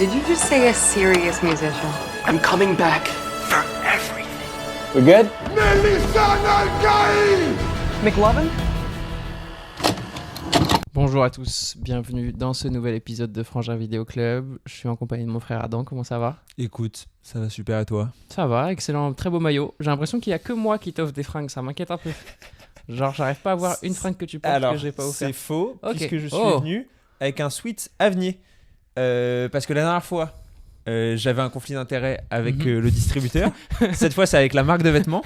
Did you just say a serious musician? I'm coming back for everything. We good? McLovin? Bonjour à tous, bienvenue dans ce nouvel épisode de Frangin Vidéo Club. Je suis en compagnie de mon frère Adam, comment ça va? Écoute, ça va super et toi? Ça va, excellent, très beau maillot. J'ai l'impression qu'il n'y a que moi qui t'offre des fringues, ça m'inquiète un peu. Genre, j'arrive pas à avoir une fringue que tu portes Alors, que j'ai pas offert. c'est faux, Ok. puisque je suis Oh. venu avec un sweat Avenir. Parce que la dernière fois, j'avais un conflit d'intérêt avec le distributeur. Cette fois, c'est avec la marque de vêtements.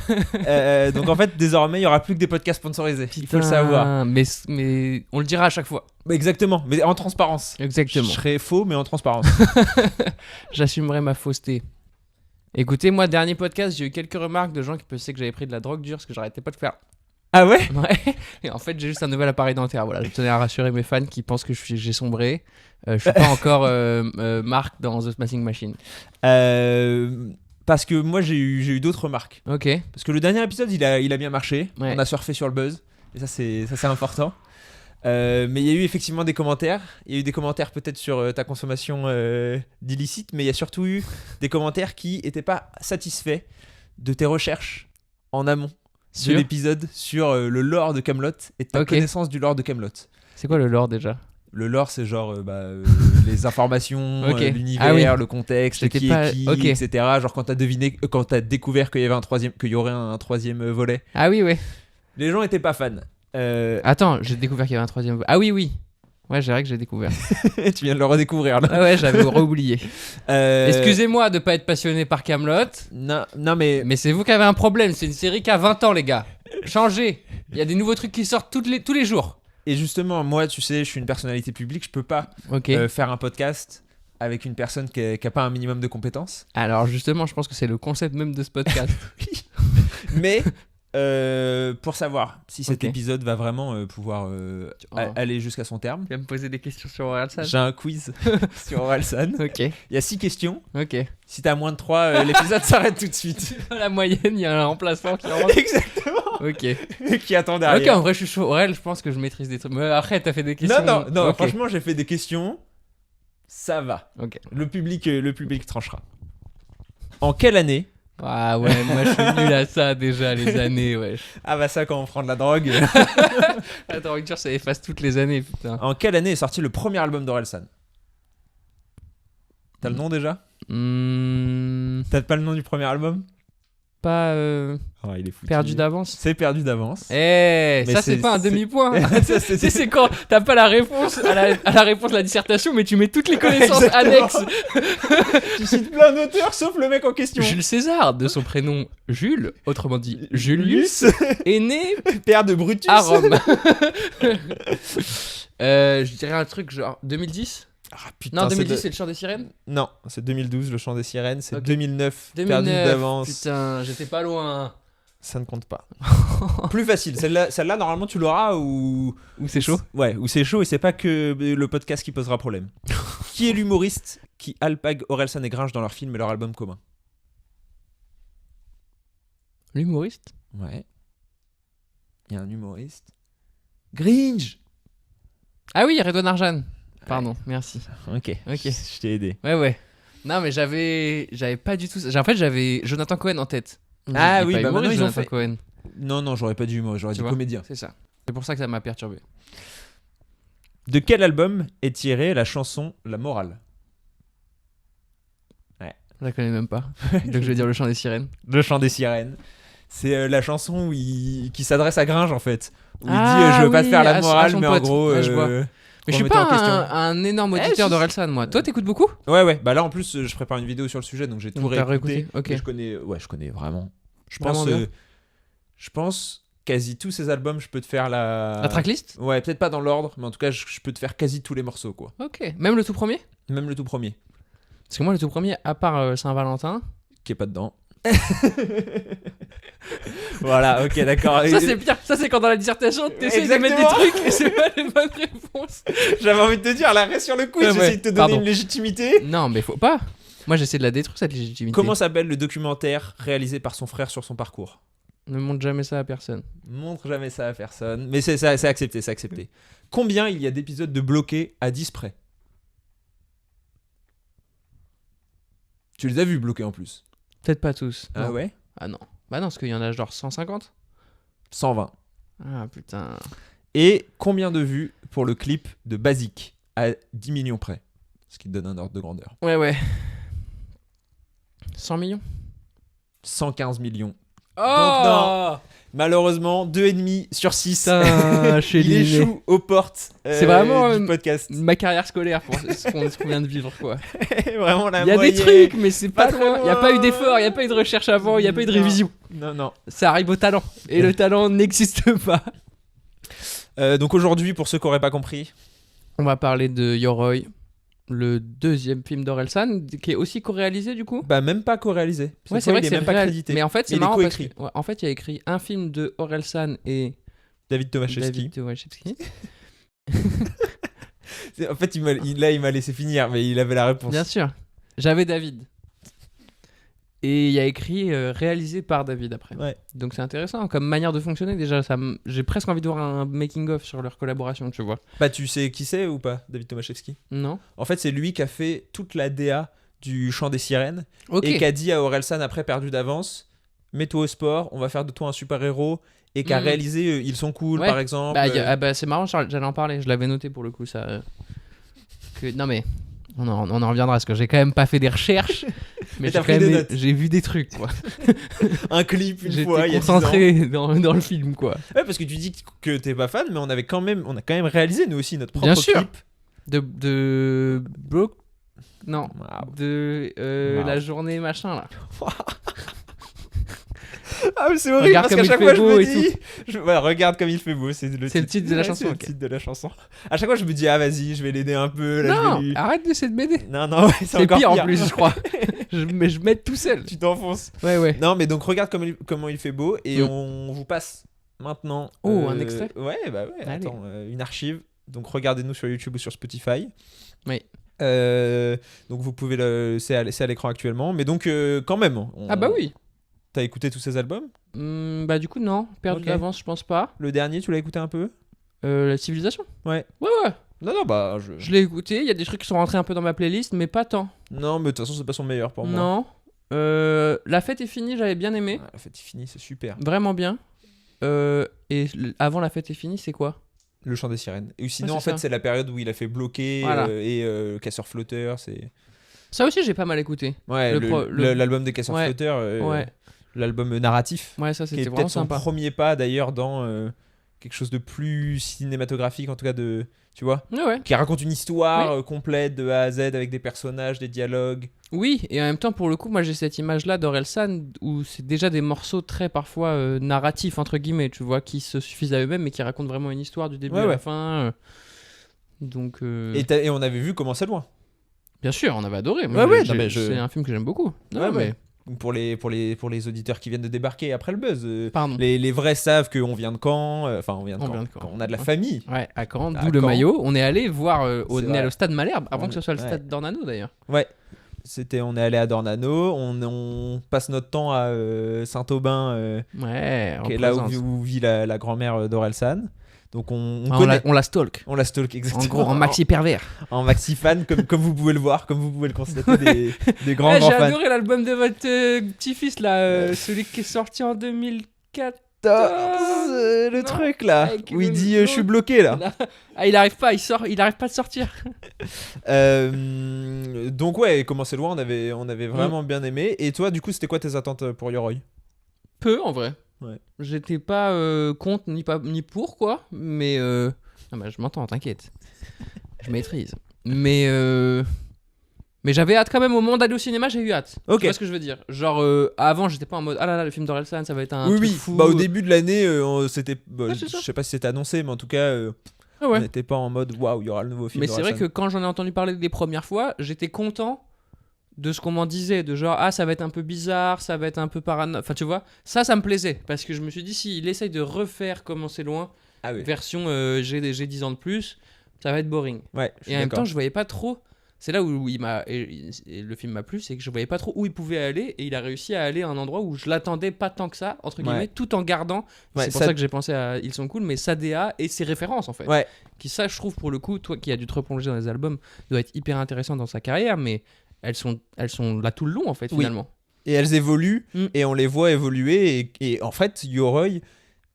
Donc en fait, désormais, il n'y aura plus que des podcasts sponsorisés. Il faut le savoir. Mais on le dira à chaque fois. Exactement, mais en transparence. Exactement. Je serais faux, mais en transparence. J'assumerai ma fausseté. Écoutez, moi, dernier podcast, j'ai eu quelques remarques de gens qui pensaient que j'avais pris de la drogue dure, ce que j'arrêtais pas de faire. Ah ouais? Ouais, et en fait j'ai juste un nouvel appareil dentaire. Voilà, je tenais à rassurer mes fans qui pensent que j'ai sombré. Je suis pas encore Marc dans The Smashing Machine. Parce que moi, j'ai eu d'autres remarques. Ok. Parce que le dernier épisode, il a bien marché. Ouais. On a surfé sur le buzz. Et ça, c'est important. Mais il y a eu effectivement des commentaires. Il y a eu des commentaires peut-être sur ta consommation d'illicite. Mais il y a surtout eu des commentaires qui n'étaient pas satisfaits de tes recherches en amont de l'épisode sur le lore de Kaamelott et ta connaissance du lore de Kaamelott. C'est quoi le lore déjà? Le lore, c'est genre les informations, Ok. l'univers, Ah oui. le contexte, J'étais qui pas- est qui, ok. etc. Genre quand t'as découvert qu'il y aurait un troisième volet. Ah oui, ouais. Les gens étaient pas fans. Attends, j'ai découvert qu'il y avait un troisième. Ah oui, oui. Ouais, c'est vrai que j'ai découvert. Tu viens de le redécouvrir là. Ah ouais, j'avais oublié. Euh, Excusez-moi de pas être passionné par Kaamelott, Non mais mais c'est vous qui avez un problème. C'est une série qui a 20 ans, les gars. Changez. Il y a des nouveaux trucs qui sortent tous les jours. et justement moi, tu sais, je suis une personnalité publique, je peux pas Ok. faire un podcast avec une personne qui a pas un minimum de compétences. Alors justement, je pense que c'est le concept même de ce podcast. Mais pour savoir si cet Ok. épisode va vraiment pouvoir Oh. aller jusqu'à son terme, Tu vas me poser des questions sur Orelsan? j'ai un quiz sur Orelsan. Ok, Il y a 6 questions. ok. Si t'as moins de 3, l'épisode s'arrête tout de suite. Dans la moyenne, il y a un remplaçant qui rentre. Exactement. Ok. Qui attend Ok, derrière. en vrai, je suis chaud. Aurel, je pense que je maîtrise des trucs. Mais après, t'as fait des questions. Non, Ok. franchement, j'ai fait des questions. Ça va. Ok. Le public tranchera. En quelle année? Ah ouais, moi je suis nul à ça déjà, les années, ouais. Ah bah ça, quand on prend de la drogue. Attends, Rupture, ça efface toutes les années, putain. En quelle année est sorti le premier album d'Orelsan? T'as le nom déjà? T'as pas le nom du premier album? Pas Oh, il est foutu. perdu d'avance. C'est perdu d'avance. Eh, Mais ça c'est c'est- pas un c'est- demi-point. Ça, Tu sais, c'est quand t'as pas la réponse à la réponse de la dissertation, mais tu mets toutes les connaissances Exactement. annexes. Tu cites plein d'auteurs sauf le mec en question. Jules César, de son prénom Jules, autrement dit Julius, est né Père de Brutus. à Rome. Je dirais un truc genre 2010. Ah, putain, Non, c'est 2010 de- c'est le chant des sirènes. Non, c'est 2012, le chant des sirènes. C'est Ok. 2009, 2009. perdu d'avance. Putain, j'étais pas loin. Ça ne compte pas. Plus facile. Celle-là, normalement, tu l'auras ou Ou c'est chaud. Ouais, ou c'est chaud et c'est pas que le podcast qui posera problème. Qui est l'humoriste qui alpague Orelsan et Gringe dans leurs films et leur album commun? L'humoriste. Ouais. Il y a un humoriste. Gringe. Ah oui, Redouane Arjan. Pardon, merci. Ok. Ok. Je t'ai aidé. Ouais. Non, mais j'avais pas du tout ça. En fait, j'avais Jonathan Cohen en tête. Ah Il est oui, pas bah humoriste, maintenant, ils ont Jonathan fait- Cohen. Non, j'aurais pas dit humoriste, j'aurais Tu dit vois comédien. C'est ça. C'est pour ça que ça m'a perturbé. De quel album est tirée la chanson La Morale? Je la connais même pas. Donc je vais dire le chant des sirènes. Le chant des sirènes. C'est la chanson qui s'adresse à Gringe en fait. Où il Ah dit je veux pas te oui, faire la à morale, son mais en pote. gros. Ouais, je vois. Mais je suis remettez en pas question. un énorme auditeur si. d'Orelsan, moi. Toi, t'écoutes beaucoup? Ouais. Bah là en plus, je prépare une vidéo sur le sujet donc j'ai tout Donc, t'as réécouté. réécouté, ok. Mais je connais vraiment. Vraiment bien. Je pense quasi tous ces albums, je peux te faire La tracklist? Ouais, peut-être pas dans l'ordre, mais en tout cas, je peux te faire quasi tous les morceaux quoi. Ok. Même le tout premier? Même le tout premier, Parce que moi, le tout premier, à part Saint-Valentin, qui est pas dedans. Voilà, ok, d'accord. ça c'est pire. Ça c'est quand dans la dissertation, t'essayes de mettre des Exactement. trucs et c'est pas les bonnes réponses. J'avais envie de te dire, là, reste sur le quiz, Ouais, j'essaie de te donner pardon. une légitimité. Non, mais faut pas. Moi, j'essaie de la détruire, cette légitimité. Comment s'appelle le documentaire réalisé par son frère sur son parcours? Ne montre jamais ça à personne. Montre jamais ça à personne. Mais c'est accepté, c'est accepté. Combien il y a d'épisodes de bloqués à 10 près? Tu les as vus bloqués en plus. Peut-être pas tous. Ah Non. ouais. Ah non. Bah non, parce qu'il y en a genre 150. 120. Ah putain. Et combien de vues pour le clip de Basique à 10 millions près? Ce qui te donne un ordre de grandeur. Ouais. 100 millions. 115 millions. Oh non. Malheureusement, 2,5 sur 6. Putain, je suis Il éliminé. échoue aux portes C'est vraiment du podcast. ma carrière scolaire pour ce qu'on vient de vivre, quoi. Vraiment la Il y a des moyenne. trucs, mais c'est pas Pas loin. très Il y a pas eu loin. d'effort, il y a pas eu de recherche avant, il y a pas eu de révision. Non. Ça arrive au talent. Et le talent n'existe pas. Donc aujourd'hui, pour ceux qui n'auraient pas compris, On va parler de Yoroi, le deuxième film d'Orelsan, qui est aussi co-réalisé du coup. bah même pas co-réalisé. Ouais, c'est vrai que il est c'est même pas réel. crédité. Mais en fait, c'est il est marrant parce coécrit. que, ouais, en fait, il y a écrit un film de Orelsan et David Tomaszewski. David Tomaszewski. En fait, il m'a laissé finir, mais il avait la réponse. Bien sûr. J'avais David. Et il y a écrit réalisé par David après. Ouais. Donc c'est intéressant comme manière de fonctionner déjà. J'ai presque envie de voir un making-of sur leur collaboration, tu vois. Bah tu sais qui c'est ou pas, David Tomaszewski? Non. En fait, c'est lui qui a fait toute la DA du Chant des Sirènes Ok. et qui a dit à Orelsan après perdu d'avance, mets-toi au sport, on va faire de toi un super-héros, et qui a réalisé Ils sont cool Ouais. par exemple. Bah, c'est marrant, j'allais en parler. Je l'avais noté pour le coup, ça. Non mais. On en reviendra parce que j'ai quand même pas fait des recherches. Mais Mais t'as j'ai pris quand des même notes. j'ai vu des trucs, quoi. Un clip une J'étais fois, il y a 10 ans. concentré dans le film, quoi. Ouais, parce que tu dis que t'es pas fan, mais on a quand même réalisé nous aussi notre propre Bien sûr. clip. De Broke. Non. Waouh. De Waouh. la journée machin là. Ah mais c'est horrible Regarde parce comme qu'à il chaque fait fois je beau me et dis ouais, regarde comme il fait beau, c'est le titre de la chanson, c'est ok. le titre de la chanson. À chaque fois je me dis ah vas-y, je vais l'aider un peu là, je Non, vais lui... arrête d'essayer de m'aider. Non ouais, C'est encore pire en plus, je crois. Mais je m'aide tout seul. Tu t'enfonces. Ouais. Non mais donc regarde comment il fait beau et Mm. on vous passe maintenant Un extrait. Ouais, bah ouais, Allez. attends, une archive. Donc regardez-nous sur YouTube ou sur Spotify. Oui. Donc vous pouvez c'est à l'écran actuellement, mais donc quand même. Ah bah oui. T'as écouté tous ces albums? Bah du coup non, perdu Ok. d'avance, je pense pas. Le dernier, tu l'as écouté un peu? La civilisation. Ouais. Ouais. Non, bah Je l'ai écouté. Il y a des trucs qui sont rentrés un peu dans ma playlist, mais pas tant. Non, mais de toute façon, c'est pas son meilleur pour moi. Non. La fête est finie, j'avais bien aimé. Ah, la fête est finie, c'est super. Vraiment bien. Avant la fête est finie, c'est quoi? Le chant des sirènes. Et sinon, Ouais, en c'est fait, ça. c'est la période où il a fait bloquer Voilà. Casseur Flotteur. C'est Ça aussi, j'ai pas mal écouté. ouais, l'album des Casseurs Ouais. Flotteurs. Ouais. L'album narratif. Ouais, ça Qui est c'était vraiment peut-être son sympa. premier pas d'ailleurs dans quelque chose de plus cinématographique, en tout cas de. Tu vois? Ouais. Qui raconte une histoire complète de A à Z avec des personnages, des dialogues. Oui, et en même temps, pour le coup, moi j'ai cette image-là d'Orelsan où c'est déjà des morceaux très parfois narratifs, entre guillemets, tu vois, qui se suffisent à eux-mêmes mais qui racontent vraiment une histoire du début à Ouais. la fin. Donc, Et on avait vu comment c'est loin. bien sûr, on avait adoré. Moi, Ouais, j'ai- non, mais c'est un film que j'aime beaucoup. Non, Ouais, mais... ouais. Pour les auditeurs qui viennent de débarquer après le buzz. Pardon. Les vrais savent qu'on vient de Caen. Enfin, on vient de On Caen. vient de Caen. On a de la famille. Ouais, à Caen, À d'où le Caen. maillot. On est allé voir, on C'est est allé vrai. au stade Malherbe, avant On que ce soit le est- stade d'Ornano d'ailleurs. Ouais. On est allé à Dornano. On passe notre temps à Saint-Aubin, Ouais, qui est là où vit la grand-mère d'Orelsan. Donc on connaît. on la stalk. On la stalk En exactement. gros, en maxi pervers. En maxi fan, comme vous pouvez le voir, comme vous pouvez le constater, des grands Ouais, j'ai fans. adoré l'album de votre petit-fils là, celui qui est sorti en 2004. Le Non. truc là, Avec où il le dit je suis nom. bloqué là. Ah, il arrive pas, il arrive pas de sortir. Donc ouais, comment c'est loin, on avait vraiment bien aimé. Et toi, du coup, c'était quoi tes attentes pour Yoroi? Peu en vrai. Ouais. J'étais pas contre ni pour quoi, mais ah bah, je m'entends, t'inquiète. Je maîtrise. Mais j'avais hâte quand même au moment d'aller au cinéma, j'ai eu hâte. Ok. Tu vois ce que je veux dire? Genre avant, j'étais pas en mode ah là là, le film d'Orelsan, ça va être un Oui, truc oui. fou. Bah, au début de l'année, c'était. Ouais, c'est je ça. sais pas si c'était annoncé, mais en tout cas, Ah ouais. on n'était pas en mode waouh, il y aura le nouveau film. Mais c'est vrai d'Orelsan. que quand j'en ai entendu parler des premières fois, j'étais content de ce qu'on m'en disait, de genre ah ça va être un peu bizarre, ça va être un peu parano, enfin tu vois, ça me plaisait parce que je me suis dit s'il essaye de refaire Comment c'est loin, Ah oui. version j'ai 10 ans de plus, ça va être boring. Ouais, je suis Et en même d'accord. temps je voyais pas trop, c'est là où il m'a et le film m'a plu, c'est que je voyais pas trop où il pouvait aller et il a réussi à aller à un endroit où je l'attendais pas tant que ça entre guillemets, Ouais. tout en gardant, Ouais, c'est pour ça que j'ai pensé à Ils sont cool, mais sa DA et ses références en fait. Ouais. Qui ça je trouve pour le coup, toi qui as dû te replonger dans les albums, doit être hyper intéressant dans sa carrière, mais elles sont là tout le long en fait Oui. finalement. Et elles évoluent, Mm. et on les voit évoluer, et en fait, Yoroi,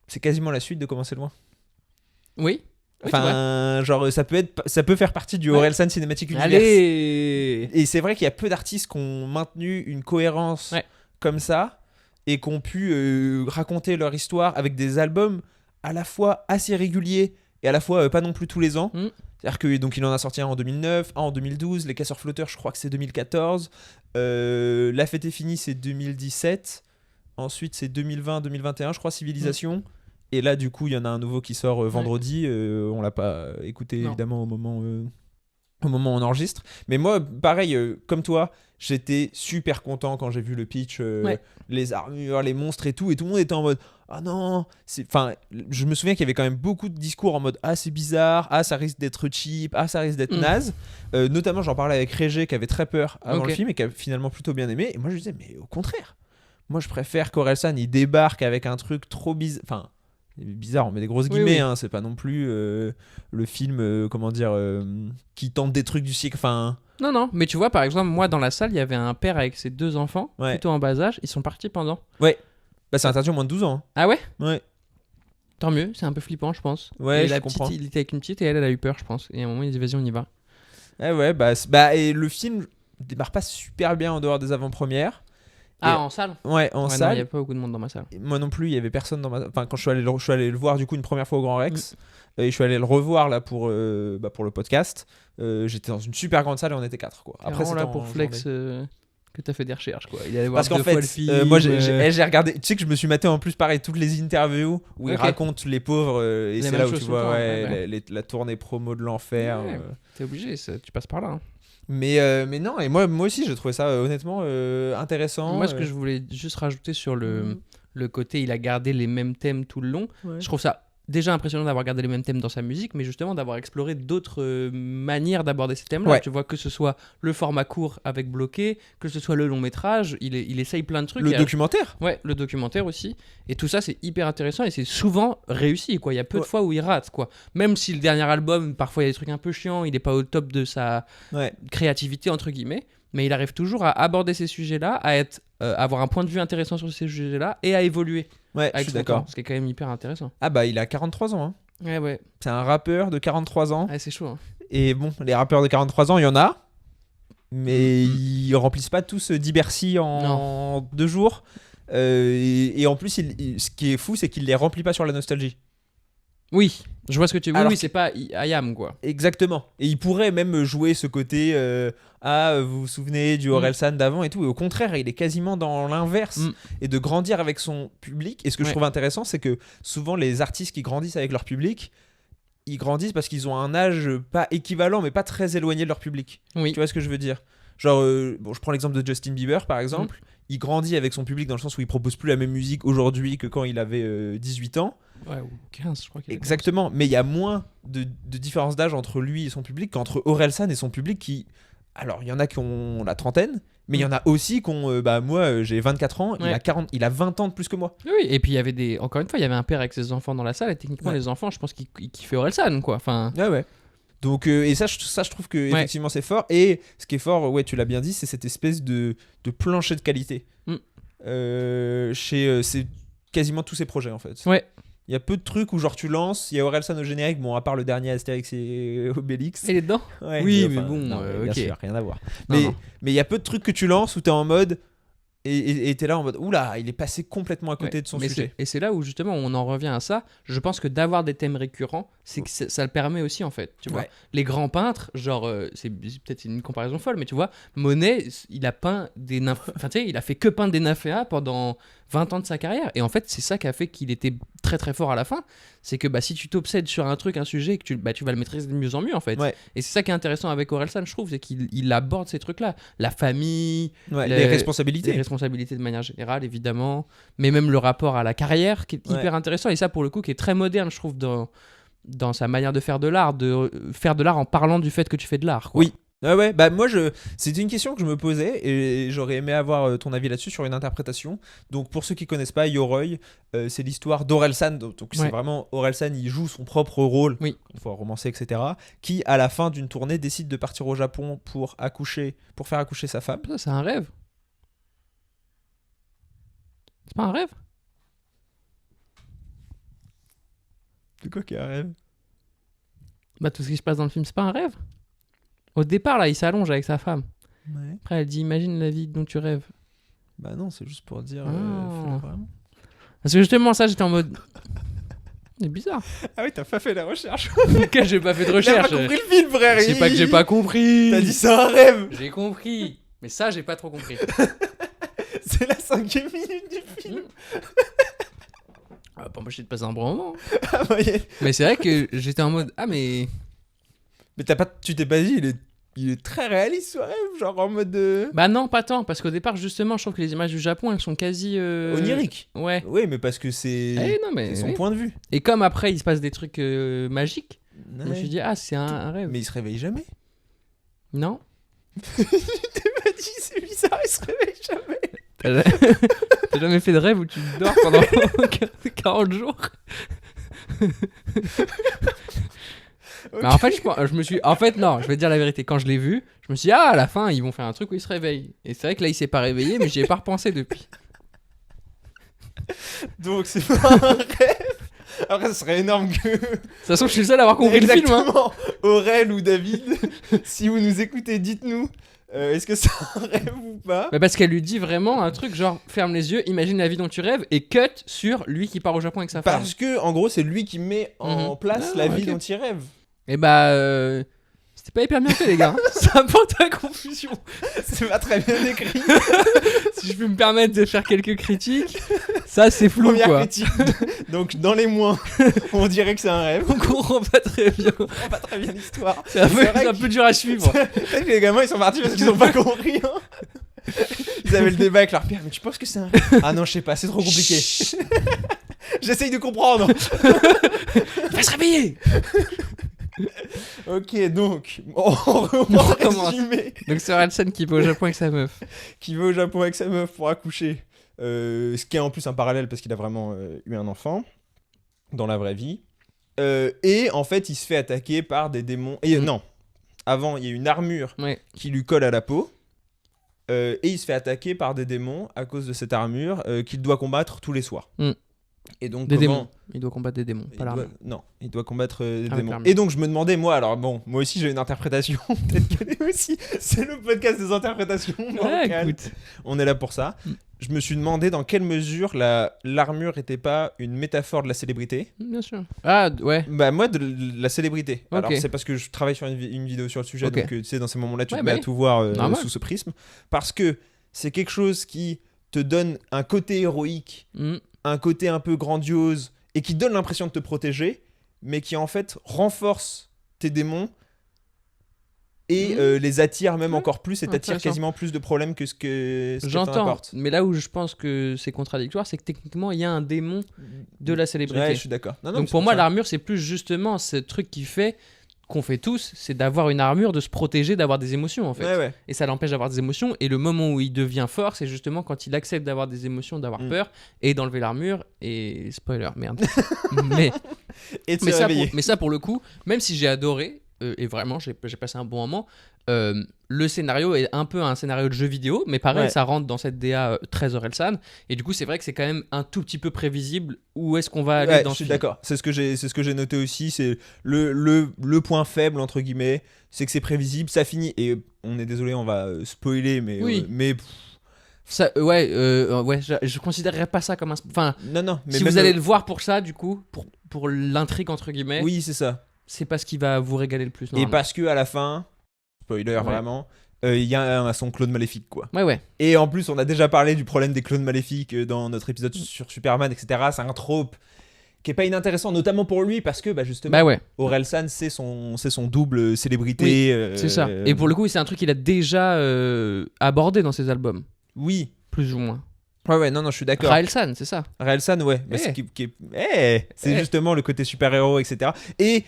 c'est quasiment la suite de Comment c'est loin. Oui. Oui, c'est vrai. Enfin, genre, ça peut faire partie du Ouais. Orelsan Cinematic Universe. Allez. Et c'est vrai qu'il y a peu d'artistes qui ont maintenu une cohérence Ouais. comme ça, et qui ont pu raconter leur histoire avec des albums à la fois assez réguliers, et à la fois pas non plus tous les ans. Mm. C'est-à-dire que donc il en a sorti un en 2009, un en 2012, Les Casseurs Flotteurs, je crois que c'est 2014. La Fête est finie, c'est 2017. Ensuite, c'est 2020-2021, je crois, Civilisation. Et là, du coup, il y en a un nouveau qui sort vendredi. On l'a pas écouté, Non. évidemment, au moment où on enregistre. Mais moi, pareil, comme toi, j'étais super content quand j'ai vu le pitch, les armures, les monstres et tout. Et tout le monde était en mode ah non. Enfin, je me souviens qu'il y avait quand même beaucoup de discours en mode ah, c'est bizarre, ah, ça risque d'être cheap, ah, ça risque d'être naze. Notamment, j'en parlais avec Régé qui avait très peur avant le film et qui a finalement plutôt bien aimé. Et moi, je disais, mais au contraire, moi, je préfère qu'Orelsan il débarque avec un truc trop bizarre. Enfin, bizarre, on met des grosses guillemets, oui. hein, c'est pas non plus le film, qui tente des trucs du siècle. Enfin, Non, mais tu vois, par exemple, moi dans la salle, il y avait un père avec ses 2 enfants, Ouais. plutôt en bas âge, ils sont partis pendant. bah, c'est interdit au moins de 12 ans. Ah ouais. Hein. Ouais. Tant mieux, c'est un peu flippant, je pense. Ouais, et je la comprends. petite, il était avec une petite et elle a eu peur, je pense. Et à un moment, il dit vas-y, on y va. Ouais, et le film démarre pas super bien en dehors des avant-premières. Ah, Et- en salle. Ouais, en Ouais, non, il salle. y a pas beaucoup de monde dans ma salle. Moi non plus, il y avait personne dans ma. Enfin, quand je suis allé le voir du coup une première fois au Grand Rex, et je suis allé le revoir là pour le podcast. J'étais dans une super grande salle et on était 4 quoi. Après, c'est c'était là en pour flex journée. que t'as fait des recherches quoi. Il allait voir Parce qu'en 2 fois fait, le film. moi j'ai regardé. Tu sais que je me suis maté en plus pareil toutes les interviews où ils Ok. racontent les pauvres et Les c'est mêmes là où choses tu tout le vois temps, ouais. la tournée promo de l'enfer. Ouais. T'es obligé, tu passes par là. Hein. Mais non, et moi aussi j'ai trouvé ça honnêtement intéressant. Moi, ce que je voulais juste rajouter sur le côté, il a gardé les mêmes thèmes tout le long. Je trouve ça déjà impressionnant d'avoir gardé les mêmes thèmes dans sa musique, mais justement d'avoir exploré d'autres manières d'aborder ces thèmes-là. Ouais. Tu vois, que ce soit le format court avec bloqué, que ce soit le long métrage, il essaye plein de trucs. Le Et documentaire. Ouais, le documentaire aussi. Et tout ça, c'est hyper intéressant et c'est souvent réussi, quoi. Il y a peu de fois où il rate, quoi. Même si le dernier album, parfois, il y a des trucs un peu chiants, il n'est pas au top de sa Ouais. créativité, entre guillemets, mais il arrive toujours à aborder ces sujets-là, à avoir un point de vue intéressant sur ces sujets-là et à évoluer Ouais, je avec suis son d'accord. temps, ce qui est quand même hyper intéressant. Ah bah il a 43 ans. Hein. Ouais. C'est un rappeur de 43 ans. Ouais, c'est chaud. Hein. Et bon, les rappeurs de 43 ans, il y en a. Mais ils remplissent pas tous Bercy en 2 jours. Et en plus, ce qui est fou, c'est qu'il les remplit pas sur la nostalgie. Oui, je vois ce que tu veux. Alors Oui, c'est pas IAM, quoi. Exactement. Et il pourrait même jouer ce côté vous vous souvenez du Orelsan d'avant et tout. Et au contraire, il est quasiment dans l'inverse et de grandir avec son public. Et ce que je trouve intéressant, c'est que souvent les artistes qui grandissent avec leur public, ils grandissent parce qu'ils ont un âge pas équivalent, mais pas très éloigné de leur public. Oui. Tu vois ce que je veux dire? Genre, je prends l'exemple de Justin Bieber par exemple. Il grandit avec son public dans le sens où il propose plus la même musique aujourd'hui que quand il avait 18 ans. Ouais, ou 15, je crois qu'il Exactement, mais il y a moins de différence d'âge entre lui et son public qu'entre Orelsan et son public qui... Alors, il y en a qui ont la trentaine, mais il y en a aussi qui ont... moi, j'ai 24 ans, il a 20 ans de plus que moi. Oui, et puis il y avait encore une fois, il y avait un père avec ses enfants dans la salle, et techniquement, les enfants, je pense qu'ils kiffaient Orelsan, quoi. Enfin... Ouais. Donc, et ça, je trouve que effectivement c'est fort. Et ce qui est fort, ouais, tu l'as bien dit, c'est cette espèce de plancher de qualité chez c'est quasiment tous ses projets en fait. Ouais. Il y a peu de trucs où genre tu lances, il y a Orelsan au générique, bon à part le dernier Astérix et Obélix. Il est dedans. Ouais, Oui, mais mais bon, non, bien ok. sûr, rien à voir. Non. Mais il y a peu de trucs que tu lances où t'es en mode et t'es là en mode oula, il est passé complètement à côté de son sujet. Et c'est là où justement on en revient à ça. Je pense que d'avoir des thèmes récurrents, c'est que ça le permet aussi en fait. Tu vois, les grands peintres, genre c'est peut-être une comparaison folle, mais tu vois, Monet, il a peint des enfin tu sais, il a fait que peindre des nymphéas pendant 20 ans de sa carrière. Et en fait, c'est ça qui a fait qu'il était très très fort à la fin. C'est que si tu t'obsèdes sur un truc, un sujet, que tu vas le maîtriser de mieux en mieux en fait. Ouais. Et c'est ça qui est intéressant avec Orelsan, je trouve, c'est qu'il aborde ces trucs-là, la famille, les responsabilités. les responsabilités de manière générale, évidemment, mais même le rapport à la carrière qui est hyper intéressant. Et ça, pour le coup, qui est très moderne, je trouve, dans sa manière de faire de l'art en parlant du fait que tu fais de l'art. Quoi. Oui. Ah ouais, bah moi c'était une question que je me posais et j'aurais aimé avoir ton avis là-dessus sur une interprétation. Donc pour ceux qui connaissent pas Yoroi, c'est l'histoire d'Orelsan. Donc c'est Ouais. vraiment Orelsan, il joue son propre rôle, Oui. une fois romancé, etc. Qui à la fin d'une tournée décide de partir au Japon pour faire accoucher sa femme. Ça, c'est un rêve. C'est pas un rêve? C'est quoi qui arrive? Bah, tout ce qui se passe dans le film, c'est pas un rêve. Au départ, là, il s'allonge avec sa femme. Ouais. Après, elle dit imagine la vie dont tu rêves. Bah non, c'est juste pour dire. Ah. fais-le vraiment. Parce que justement, ça, j'étais en mode. C'est bizarre. Ah oui, t'as pas fait la recherche. Ok, j'ai pas fait de J'ai recherche. pas compris le film, frère. C'est pas que j'ai pas compris. T'as dit c'est un rêve. J'ai compris. Mais ça, j'ai pas trop compris. C'est la 5e minute du film. Ah, pas m'empêcher de passer un bon moment. Ah, bah, Mais c'est vrai que j'étais en mode ah, mais. mais tu t'es pas dit, il est très réaliste ce rêve, genre en mode. Bah non, pas tant. Parce qu'au départ, justement, je trouve que les images du Japon, elles sont quasi. Onirique. Ouais. Oui, mais parce que c'est Non, mais. c'est son oui. point de vue. Et comme après, il se passe des trucs magiques, je me Ouais. suis dit ah, c'est un rêve. Mais il se réveille jamais. Non. Tu m'as dit, c'est bizarre, il se réveille jamais. T'as jamais fait de rêve où tu dors pendant 40 jours? Ok. Mais en fait, je me suis. En fait, non, je vais te dire la vérité. Quand je l'ai vu, je me suis dit, ah, à la fin, ils vont faire un truc où il se réveille. Et c'est vrai que là, il s'est pas réveillé, mais j'y ai pas repensé depuis. Donc c'est pas un rêve. Après, ce serait énorme que. De toute façon, je suis le seul à avoir compris le film. Hein. Exactement. Aurel ou David, si vous nous écoutez, dites-nous. Est-ce que c'est un rêve ou pas? Bah parce qu'elle lui dit vraiment un truc genre ferme les yeux, imagine la vie dont tu rêves et cut sur lui qui part au Japon avec sa femme. Parce que, en gros, c'est lui qui met en place Ah, la vie ok. dont il rêve. Et bah c'était pas hyper bien fait les gars. Ça apporte à confusion. C'est pas très bien écrit. Si je peux me permettre de faire quelques critiques, ça c'est flou Première quoi. critique. Donc, dans les moins, on dirait que c'est un rêve. On comprend pas très bien. On comprend pas très bien l'histoire. C'est un peu, C'est vrai c'est un peu dur à suivre. C'est vrai que les gamins, ils sont partis parce qu'ils ont pas compris. Hein. Ils avaient le débat avec leur père. Mais tu penses que c'est un rêve? Ah non, je sais pas, c'est trop compliqué. J'essaye de comprendre. Il va se réveiller. Ok, donc, on recommence. résumé. Donc c'est Orelsan qui va au Japon avec sa meuf. Qui va au Japon avec sa meuf pour accoucher. Ce qui est en plus un parallèle parce qu'il a vraiment eu un enfant dans la vraie vie. Et en fait, il se fait attaquer par des démons. Et non, avant, il y a une armure Ouais. qui lui colle à la peau. Et il se fait attaquer par des démons à cause de cette armure qu'il doit combattre tous les soirs. Mm. Et donc, Des comment... démons. Il doit combattre des démons, Il pas l'armure. Non, il doit combattre des Avec démons. l'armure. Et donc je me demandais, moi, alors bon, moi aussi j'ai une interprétation, peut-être que lui aussi, c'est le podcast des interprétations. Ouais, bancales. écoute. On est là pour ça. Mm. Je me suis demandé dans quelle mesure l'armure était pas une métaphore de la célébrité. Bien sûr. Ah, ouais. Bah moi, de la célébrité. Ok. Alors c'est parce que je travaille sur une vidéo sur le sujet, Ok. donc tu sais, dans ces moments-là, tu Ouais, te mets bah à oui. tout voir Normal. sous ce prisme. Parce que c'est quelque chose qui te donne un côté héroïque, Mm. un côté un peu grandiose, et qui donne l'impression de te protéger, mais qui en fait renforce tes démons et les attire même encore plus et t'attire Intéressant. quasiment plus de problèmes que ce que t'en J'entends, apporte. mais là où je pense que c'est contradictoire, c'est que techniquement, il y a un démon de la célébrité. Ouais, je suis d'accord. Non, non, mais Donc c'est pour moi, ça. l'armure, c'est plus justement ce truc qui fait qu'on fait tous, c'est d'avoir une armure, de se protéger, d'avoir des émotions en fait. Ouais, ouais. Et ça l'empêche d'avoir des émotions. Et le moment où il devient fort, c'est justement quand il accepte d'avoir des émotions, d'avoir peur et d'enlever l'armure. Et spoiler, merde. mais, Et de mais, se ça réveiller. mais ça, pour le coup, même si j'ai adoré, et vraiment j'ai passé un bon moment, le scénario est un peu un scénario de jeu vidéo, mais pareil, Ouais. ça rentre dans cette DA très Orelsan. Et du coup, c'est vrai que c'est quand même un tout petit peu prévisible où est-ce qu'on va aller Ouais, dans je ce suis film. d'accord. C'est ce que j'ai noté aussi. C'est le point faible entre guillemets, c'est que c'est prévisible, ça finit. Et on est désolé, on va spoiler, mais Oui. mais Ça, ouais, je considérerais pas ça comme un. Enfin, non. Mais si même vous allez le voir pour ça, du coup, pour l'intrigue entre guillemets, oui, c'est ça. c'est pas ce qui va vous régaler le plus. Et normalement. parce que à la fin, spoiler Ouais. vraiment, il y a un son clone maléfique quoi. Ouais. Et en plus, on a déjà parlé du problème des clones maléfiques dans notre épisode sur Superman, etc. C'est un trope qui est pas inintéressant, notamment pour lui, parce que bah, justement, Bah ouais, Orelsan, c'est son double célébrité. c'est ça. Et pour le coup, c'est un truc qu'il a déjà abordé dans ses albums, Oui. plus ou moins. Ouais, non, je suis d'accord. Raelsan, c'est ça. Orelsan, ouais. Mais Eh. c'est justement le côté super-héros, etc. Et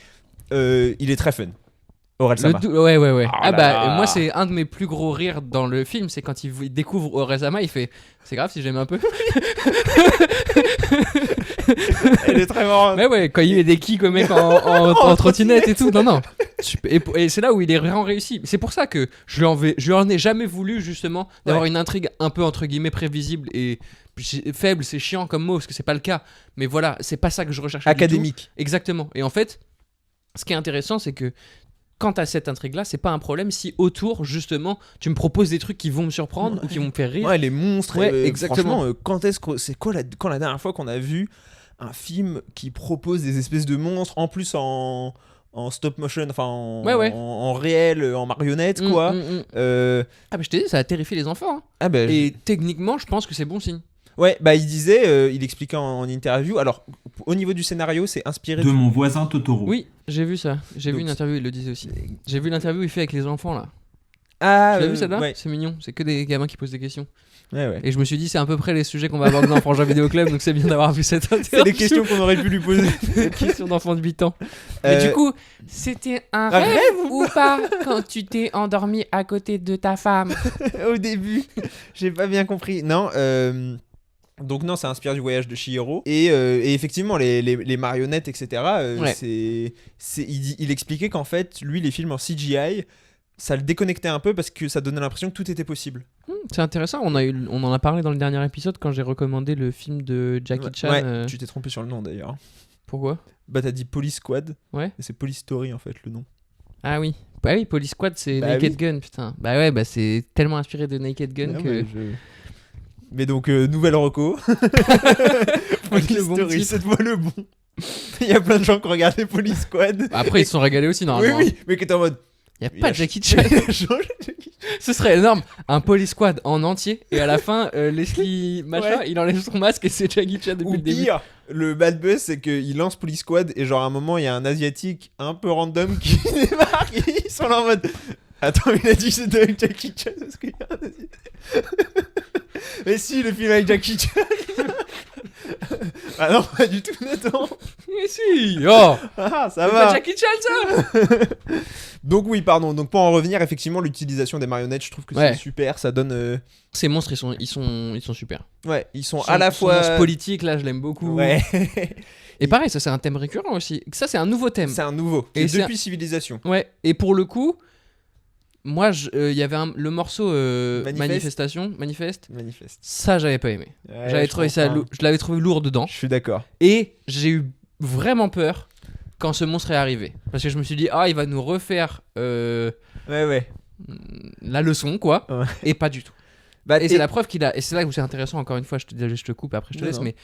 il est très fun. Aurel-sama. Ouais. Oh Ah là bah, là. moi, c'est un de mes plus gros rires dans le film, c'est quand il découvre Aurel-sama, il fait « C'est grave si j'aime un peu ?» Elle est très marrante. Mais ouais, quand il met des kicks au mec en trottinette et tout. Non. Et c'est là où il est vraiment réussi. C'est pour ça que je lui en ai jamais voulu, justement, d'avoir une intrigue un peu, entre guillemets, prévisible et faible. C'est chiant comme mot, parce que c'est pas le cas. Mais voilà, c'est pas ça que je recherchais. Académique. Du tout. Exactement. Et en fait, ce qui est intéressant, c'est que quant à cette intrigue-là, c'est pas un problème si autour, justement, tu me proposes des trucs qui vont me surprendre ou qui vont me faire rire. Ouais, les monstres. Ouais, exactement. Franchement, quand la dernière fois qu'on a vu un film qui propose des espèces de monstres, en plus en stop motion, enfin en réel, en marionnette, quoi. Ah bah je t'ai dit, ça a terrifié les enfants. Hein. Ah bah, Et techniquement, je pense que c'est bon signe. ouais, bah il disait, il expliquait en interview. Alors, au niveau du scénario, c'est inspiré De mon voisin Totoro. Oui, j'ai vu ça. J'ai Donc, vu une interview, il le disait aussi. J'ai vu l'interview qu'il fait avec les enfants là. Ah, Tu l'as vu celle-là ouais. C'est mignon, c'est que des gamins qui posent des questions. Ouais. Et je me suis dit, c'est à peu près les sujets qu'on va aborder dans Frangin Vidéo Club, donc c'est bien d'avoir vu cette interview. C'est des questions qu'on aurait pu lui poser. Des questions d'enfants de 8 ans. Mais du coup, c'était un un rêve, rêve ou pas quand tu t'es endormi à côté de ta femme? Au début, j'ai pas bien compris. Non, donc non, c'est inspiré du voyage de Chihiro. Et effectivement, les marionnettes, etc. Ouais. Il expliquait qu'en fait, lui, les films en CGI, ça le déconnectait un peu parce que ça donnait l'impression que tout était possible. C'est intéressant, on en a parlé dans le dernier épisode quand j'ai recommandé le film de Jackie Chan. Ouais, tu t'es trompé sur le nom d'ailleurs. Pourquoi? Bah t'as dit Police Squad. Ouais. Et c'est Police Story en fait le nom. Ah oui. Bah oui, Police Squad, c'est Bah Naked oui. Gun, putain. Bah ouais, bah c'est tellement inspiré de Naked Gun Ah, que... Mais donc, nouvelle reco. Avec Police le bon Story, titre. cette fois le bon. Il y a plein de gens qui ont regardé Police Squad. Après, ils se sont régalés aussi, Oui, normalement. oui, mais qui étaient en mode. Il y a Il pas a de Jackie Chan. Il a changé Jackie Chan. Ce serait énorme. Un Police Squad en entier. Et à la fin, Leslie machin, Ouais. il enlève son masque et c'est Jackie Chan depuis Ou le début. pire, le bad buzz, c'est qu'il lance Police Squad et genre à un moment, il y a un asiatique un peu random qui débarque et ils sont là en mode. Attends, il a dit que c'était avec Jackie Chan parce qu'il y a un asiatique. Mais si, le film avec Jackie Chan. Ah non, pas du tout, Nathan. Mais si. Oh. Ah, ça C'est va. pas Jackie Chan, ça. Donc oui, pardon. Donc pour en revenir, effectivement, l'utilisation des marionnettes, je trouve que Ouais. c'est super. Ça donne. Ces monstres, ils sont super. Ouais, ils sont Son- à la son fois. monstre politique, là, je l'aime beaucoup. Ouais. Et pareil, ça, c'est un thème récurrent aussi. Ça, c'est un nouveau thème. C'est un nouveau. Et Et c'est depuis Civilisation. Ouais. Et pour le coup, moi, il y avait le morceau Manifeste. Manifeste. Manifeste. Ça, j'avais pas aimé. Ouais, J'avais je trouvé ça, comprends. je l'avais trouvé lourd dedans. Je suis d'accord. Et j'ai eu vraiment peur quand ce monstre est arrivé. Parce que je me suis dit, ah, il va nous refaire Ouais. la leçon, quoi. Ouais. Et pas du tout. Bah, Et c'est la preuve qu'il a. Et c'est là où c'est intéressant, encore une fois, je te coupe, après je te Non, laisse, non. mais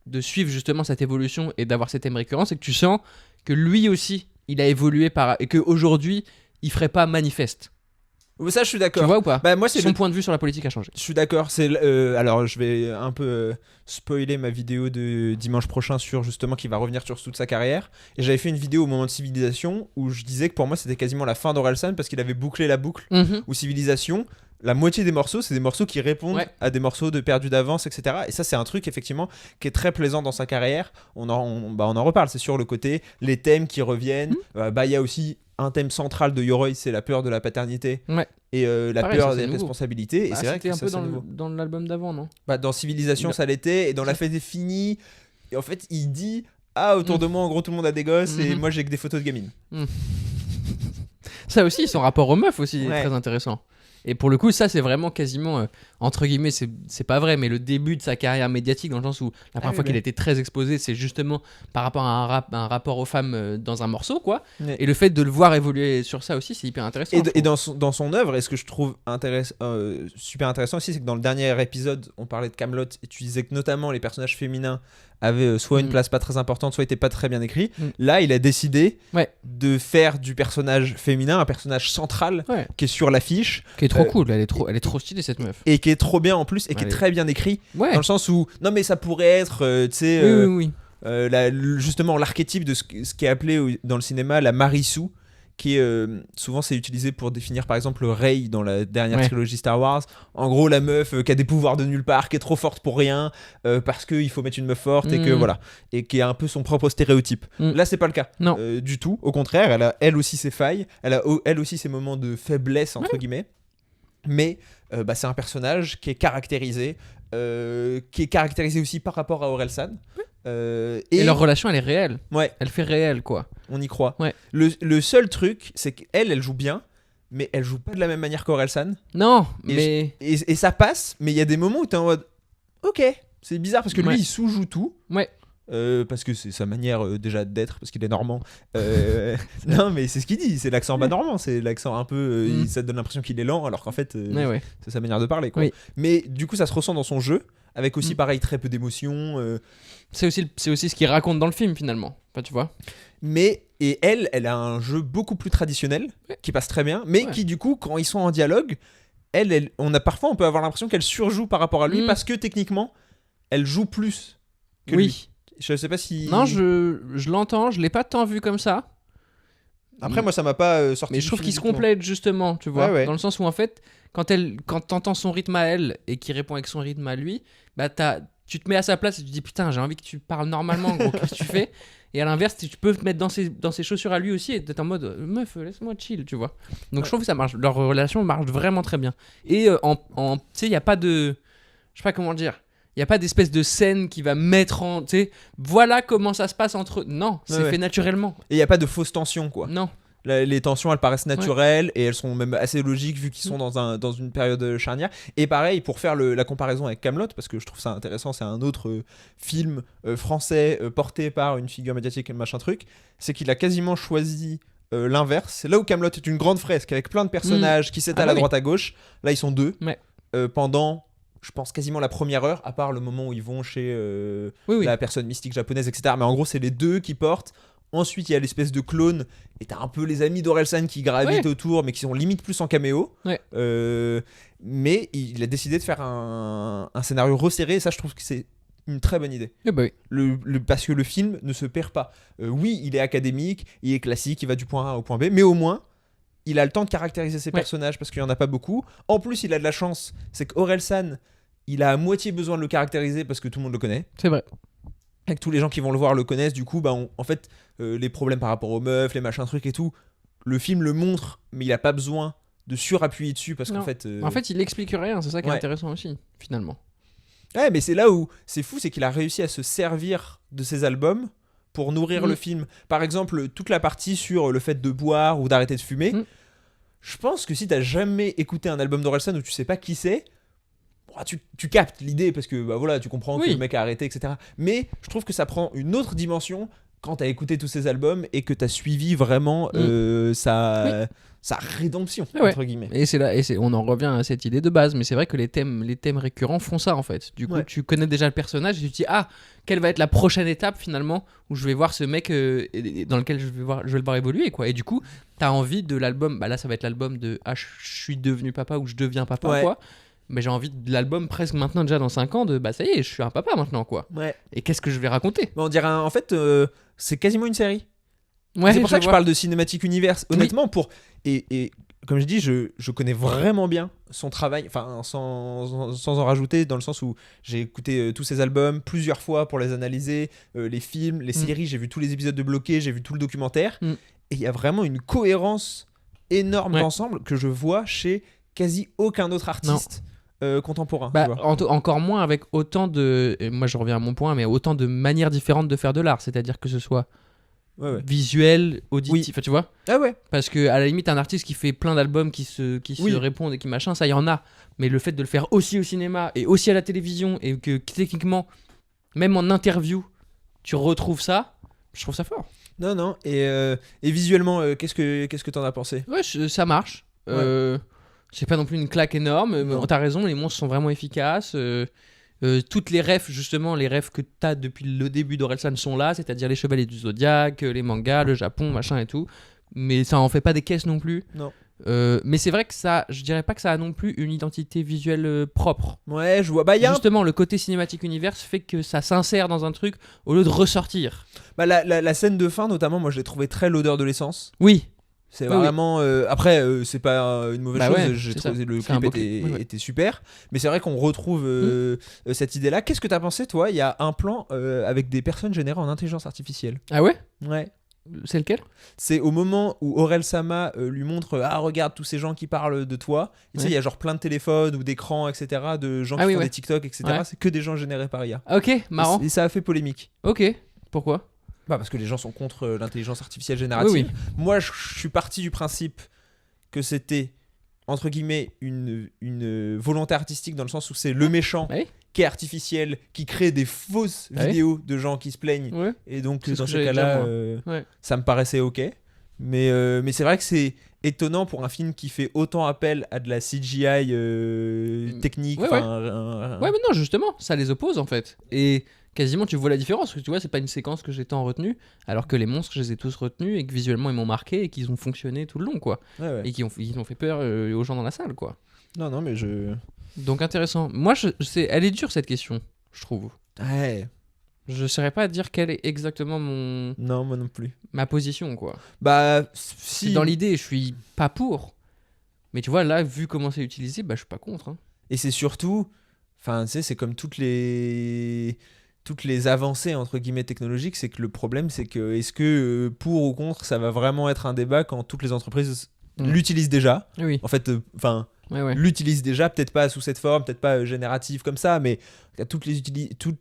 de suivre justement cette évolution et d'avoir ces thèmes récurrents, c'est que tu sens que lui aussi, il a évolué et qu'aujourd'hui, il ferait pas manifeste. Ça, je suis Tu d'accord. vois ou pas? Bah, moi, c'est Son point de vue sur la politique a changé. Je suis d'accord. Alors, je vais un peu spoiler ma vidéo de dimanche prochain sur justement qui va revenir sur toute sa carrière. Et j'avais fait une vidéo au moment de Civilisation où je disais que pour moi, c'était quasiment la fin d'Orelsan parce qu'il avait bouclé la boucle. Mhm. Ou Civilisation, la moitié des morceaux, c'est des morceaux qui répondent Ouais. à des morceaux de Perdu d'avance, etc. Et ça, c'est un truc, effectivement, qui est très plaisant dans sa carrière. On en reparle, c'est sur le côté, les thèmes qui reviennent. Il y a aussi un thème central de Yoroi, c'est la peur de la paternité. Ouais. Et la Pareil, peur ça, c'est des nouveau. responsabilités. Et Bah, c'est vrai c'était que un ça, peu c'est nouveau. dans l'album d'avant, non? Bah, dans Civilisation, Non. ça l'était. Et dans La Fête est finie, et en fait, il dit autour de moi, en gros, tout le monde a des gosses, et Mhm. moi, j'ai que des photos de gamines. Ça aussi, son rapport aux meufs aussi Ouais. est très intéressant. Et pour le coup, ça, c'est vraiment quasiment, entre guillemets, c'est pas vrai, mais le début de sa carrière médiatique, dans le sens où la première fois qu'il a été très exposé, c'est justement par rapport à un rapport aux femmes dans un morceau, quoi. Ouais. Et le fait de le voir évoluer sur ça aussi, c'est hyper intéressant. je Et trouve. dans son œuvre, et ce que je trouve super intéressant aussi, c'est que dans le dernier épisode, on parlait de Kaamelott, et tu disais que notamment les personnages féminins avaient soit une place pas très importante, soit étaient pas très bien écrits. Là, il a décidé Ouais. de faire du personnage féminin un personnage central Ouais. qui est sur l'affiche Qui est trop cool, elle est trop stylée cette meuf. et qui est trop bien en plus et qui est Allez. très bien écrit. Ouais. Dans le sens où, non mais ça pourrait être, tu sais, Oui. justement l'archétype de ce qui est appelé dans le cinéma la Marissou, qui est souvent c'est utilisé pour définir par exemple Rey dans la dernière Ouais. trilogie Star Wars. En gros, la meuf qui a des pouvoirs de nulle part, qui est trop forte pour rien, parce qu'il faut mettre une meuf forte et que voilà, et qui a un peu son propre stéréotype. Là, c'est pas le cas. Non. Du tout. Au contraire, elle a elle aussi ses failles, elle a elle aussi ses moments de faiblesse entre guillemets. Mais c'est un personnage qui est caractérisé aussi par rapport à Orelsan. Et leur relation, elle est réelle. Ouais, Elle fait réel, quoi. on y croit. Ouais. Le seul truc, c'est qu'elle joue bien, mais elle joue pas de la même manière qu'Orelsan. Non, Et mais... Et ça passe, mais il y a des moments où t'es en mode ok, c'est bizarre parce que lui Ouais. il sous-joue tout. Ouais. Parce que c'est sa manière déjà d'être, parce qu'il est normand. Non, mais c'est ce qu'il dit, c'est l'accent bas normand, c'est l'accent un peu. Ça te donne l'impression qu'il est lent, alors qu'en fait, Ouais. c'est sa manière de parler. Quoi. Oui. Mais du coup, ça se ressent dans son jeu, avec aussi pareil très peu d'émotion. C'est aussi ce qu'il raconte dans le film, finalement. Enfin, tu vois. Et elle a un jeu beaucoup plus traditionnel, qui passe très bien, mais qui du coup, quand ils sont en dialogue, on peut avoir l'impression qu'elle surjoue par rapport à lui, parce que techniquement, elle joue plus que lui. Je sais pas si. Non, je l'entends, je l'ai pas tant vu comme ça. Après, moi, ça m'a pas sorti. Mais je trouve qu'ils se complètent justement, tu vois. Ouais. Dans le sens où, en fait, quand t'entends son rythme à elle et qu'il répond avec son rythme à lui, bah tu te mets à sa place et tu te dis putain, j'ai envie que tu parles normalement, gros, qu'est-ce que tu fais? Et à l'inverse, tu peux te mettre dans ses chaussures à lui aussi et t'es en mode meuf, laisse-moi chill, tu vois. Donc je trouve que ça marche, leur relation marche vraiment très bien. Et tu sais, il y a pas de. Je sais pas comment dire. Il n'y a pas d'espèce de scène qui va mettre en. Tu sais, voilà comment ça se passe entre eux. Non, c'est fait naturellement. Et il n'y a pas de fausse tension, quoi. Non. Les tensions, elles paraissent naturelles et elles sont même assez logiques vu qu'ils sont dans une période charnière. Et pareil, pour faire la comparaison avec Kaamelott, parce que je trouve ça intéressant, c'est un autre film français porté par une figure médiatique et machin truc, c'est qu'il a quasiment choisi l'inverse. C'est là où Kaamelott est une grande fresque avec plein de personnages qui s'étalent à droite à gauche. Là, ils sont deux. Ouais. Pendant. Je pense quasiment la première heure, à part le moment où ils vont chez la personne mystique japonaise, etc. Mais en gros, c'est les deux qui portent. Ensuite, il y a l'espèce de clone. Et t'as un peu les amis d'Orelsan qui gravitent autour, mais qui sont limite plus en caméo. Ouais. Mais il a décidé de faire un scénario resserré. Et ça, je trouve que c'est une très bonne idée. Eh bah oui. Parce que le film ne se perd pas. Oui, il est académique, il est classique, il va du point A au point B. Mais au moins, il a le temps de caractériser ses personnages parce qu'il n'y en a pas beaucoup. En plus, il a de la chance. C'est qu'Orelsan, il a à moitié besoin de le caractériser parce que tout le monde le connaît. C'est vrai. Et que tous les gens qui vont le voir le connaissent. Du coup, en fait, les problèmes par rapport aux meufs, les machins trucs et tout, le film le montre, mais il a pas besoin de surappuyer dessus parce qu'en fait. En fait, il explique rien. C'est ça qui est intéressant aussi, finalement. Ouais, mais c'est là où c'est fou, c'est qu'il a réussi à se servir de ses albums pour nourrir le film. Par exemple, toute la partie sur le fait de boire ou d'arrêter de fumer. Je pense que si t'as jamais écouté un album d'Orelsan où tu sais pas qui c'est, tu captes l'idée parce que voilà, tu comprends que le mec a arrêté, etc. Mais je trouve que ça prend une autre dimension quand t'as écouté tous ces albums et que t'as suivi vraiment sa rédemption, entre guillemets. Et on en revient à cette idée de base, mais c'est vrai que les thèmes récurrents font ça en fait. Du coup, tu connais déjà le personnage et tu te dis quelle va être la prochaine étape finalement où je vais voir ce mec dans lequel je vais le voir évoluer, quoi. Et du coup, t'as envie de l'album. Bah là, ça va être l'album de je suis devenu papa ou je deviens papa, quoi. Mais j'ai envie de l'album presque maintenant, déjà dans 5 ans, de ça y est, je suis un papa maintenant, quoi. Et qu'est-ce que je vais raconter? On dirait en fait, c'est quasiment une série. Ouais, c'est pour ça que je parle de Cinematic Universe. Honnêtement, et comme je dis, je connais vraiment bien son travail, enfin sans en rajouter, dans le sens où j'ai écouté tous ses albums plusieurs fois pour les analyser, les films, les séries, j'ai vu tous les épisodes de Bloqué, j'ai vu tout le documentaire, et il y a vraiment une cohérence énorme d'ensemble que je vois chez quasi aucun autre artiste. Contemporain. Encore moins avec autant de. Moi, je reviens à mon point, mais autant de manières différentes de faire de l'art. C'est-à-dire que ce soit visuel, auditif. Enfin, tu vois. Ah ouais. Parce que à la limite, un artiste qui fait plein d'albums qui se répondent et qui machin, ça y en a. Mais le fait de le faire aussi au cinéma et aussi à la télévision et que techniquement, même en interview, tu retrouves ça, je trouve ça fort. Non. Et visuellement, qu'est-ce que t'en as pensé? Ouais, ça marche. C'est pas non plus une claque énorme. T'as raison, les monstres sont vraiment efficaces. Toutes les refs, justement, les refs que t'as depuis le début d'Orelsan sont là, c'est-à-dire les Chevaliers du Zodiaque, les mangas, le Japon, machin et tout. Mais ça en fait pas des caisses non plus. Non. Mais c'est vrai que je dirais pas que ça a non plus une identité visuelle propre. Ouais, je vois. Justement, le côté cinématique univers fait que ça s'insère dans un truc au lieu de ressortir. La scène de fin, notamment, moi je l'ai trouvé très l'odeur de l'essence. Oui. C'est Oui, oui. vraiment. Après, c'est pas une mauvaise Bah chose. ouais, J'ai c'est trouvé ça. le C'est un clip beau clip. Ouais, ouais. était super. Mais c'est vrai qu'on retrouve cette idée-là. Qu'est-ce que t'as pensé, toi? Il y a un plan avec des personnes générées en intelligence artificielle. Ah ouais? Ouais. C'est lequel? C'est au moment où Aurel Sama lui montre ah regarde tous ces gens qui parlent de toi. Et tu sais Ouais. il y a genre plein de téléphones ou d'écrans etc de gens Ah qui oui, font ouais. des TikTok etc. Ouais. C'est que des gens générés par IA. Ah, ok, marrant. Et ça a fait polémique. Ok, pourquoi? Bah parce que les gens sont contre l'intelligence artificielle générative. Oui, oui. Moi je suis parti du principe que c'était entre guillemets une volonté artistique dans le sens où c'est le méchant Ouais. qui est artificiel, qui crée des fausses Ouais. vidéos de gens qui se plaignent. Ouais. Et donc C'est ce dans que ce j'allais cas-là, dire, moi. Ouais. ça me paraissait ok. Mais c'est vrai que c'est étonnant pour un film qui fait autant appel à de la CGI technique. Ouais, enfin, Ouais, mais non, justement, ça les oppose en fait. Et quasiment, tu vois la différence. Parce que tu vois, c'est pas une séquence que j'ai tant retenue, alors que les monstres, je les ai tous retenus et que visuellement, ils m'ont marqué et qu'ils ont fonctionné tout le long, quoi. ouais. Et ils ont fait peur aux gens dans la salle, quoi. Non, mais je. Donc intéressant. Moi, elle est dure cette question, je trouve. Ouais. Je saurais pas dire quelle est exactement Non, moi non plus. ma position, quoi. Bah, Si si. dans l'idée, je suis pas pour. Mais tu vois, là, vu comment c'est utilisé, bah, je suis pas contre. Hein. Et c'est surtout. Enfin, tu sais, c'est comme toutes les avancées entre guillemets technologiques, c'est que le problème c'est que est-ce que pour ou contre ça va vraiment être un débat quand toutes les entreprises l'utilisent déjà Oui, en fait ouais. l'utilisent déjà, peut-être pas sous cette forme, peut-être pas générative comme ça, mais toutes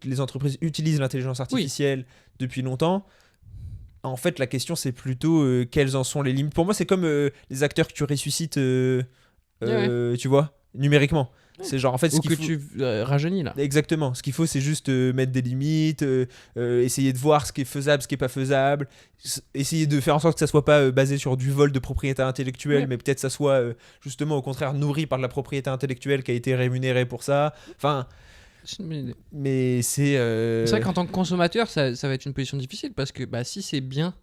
les entreprises utilisent l'intelligence artificielle depuis longtemps. En fait, la question c'est plutôt quelles en sont les limites. Pour moi, c'est comme les acteurs que tu ressuscites, tu vois, numériquement. C'est genre en fait ce Ou qu'il que faut... tu rajeunis, là. Exactement. Ce qu'il faut, c'est juste mettre des limites, essayer de voir ce qui est faisable, ce qui est pas faisable, essayer de faire en sorte que ça soit pas basé sur du vol de propriété intellectuelle, Ouais. mais peut-être ça soit justement au contraire nourri par de la propriété intellectuelle qui a été rémunérée pour ça. Enfin, C'est une bonne idée. mais c'est. C'est vrai qu'en tant que consommateur, ça va être une position difficile parce que bah, si c'est bien,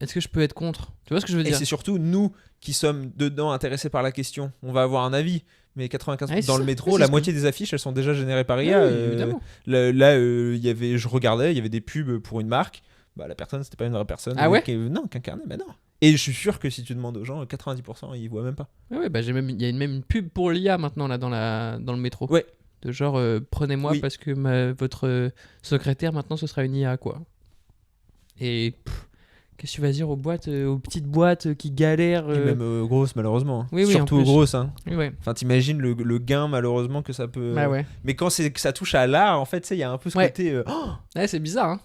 est-ce que je peux être contre? Tu vois ce que je veux Et dire? c'est surtout nous qui sommes dedans intéressés par la question. On va avoir un avis. Mais 95% Ouais, c'est dans le ça. métro, Ouais, c'est la ce moitié des affiches, elles sont déjà générées par IA. Oui, évidemment. Là, je regardais, il y avait des pubs pour une marque. Bah, la personne, c'était pas une vraie personne. Ah ouais Non, qu'incarné, mais non. Et je suis sûr que si tu demandes aux gens, 90%, ils voient même pas. Ouais, bah, il y a même une pub pour l'IA maintenant là, dans le métro. Ouais. De genre, prenez-moi Oui. parce que votre secrétaire maintenant ce sera une IA, quoi. Et qu'est-ce que tu vas dire aux petites boîtes qui galèrent Et même grosses, malheureusement. Hein. Oui, en Surtout plus. grosses. Hein. Oui, ouais. Enfin, t'imagines le gain, malheureusement, que ça peut. Bah ouais. Mais quand que ça touche à l'art, en fait, tu sais, il y a un peu ce Ouais. côté. Ouais, c'est bizarre, hein.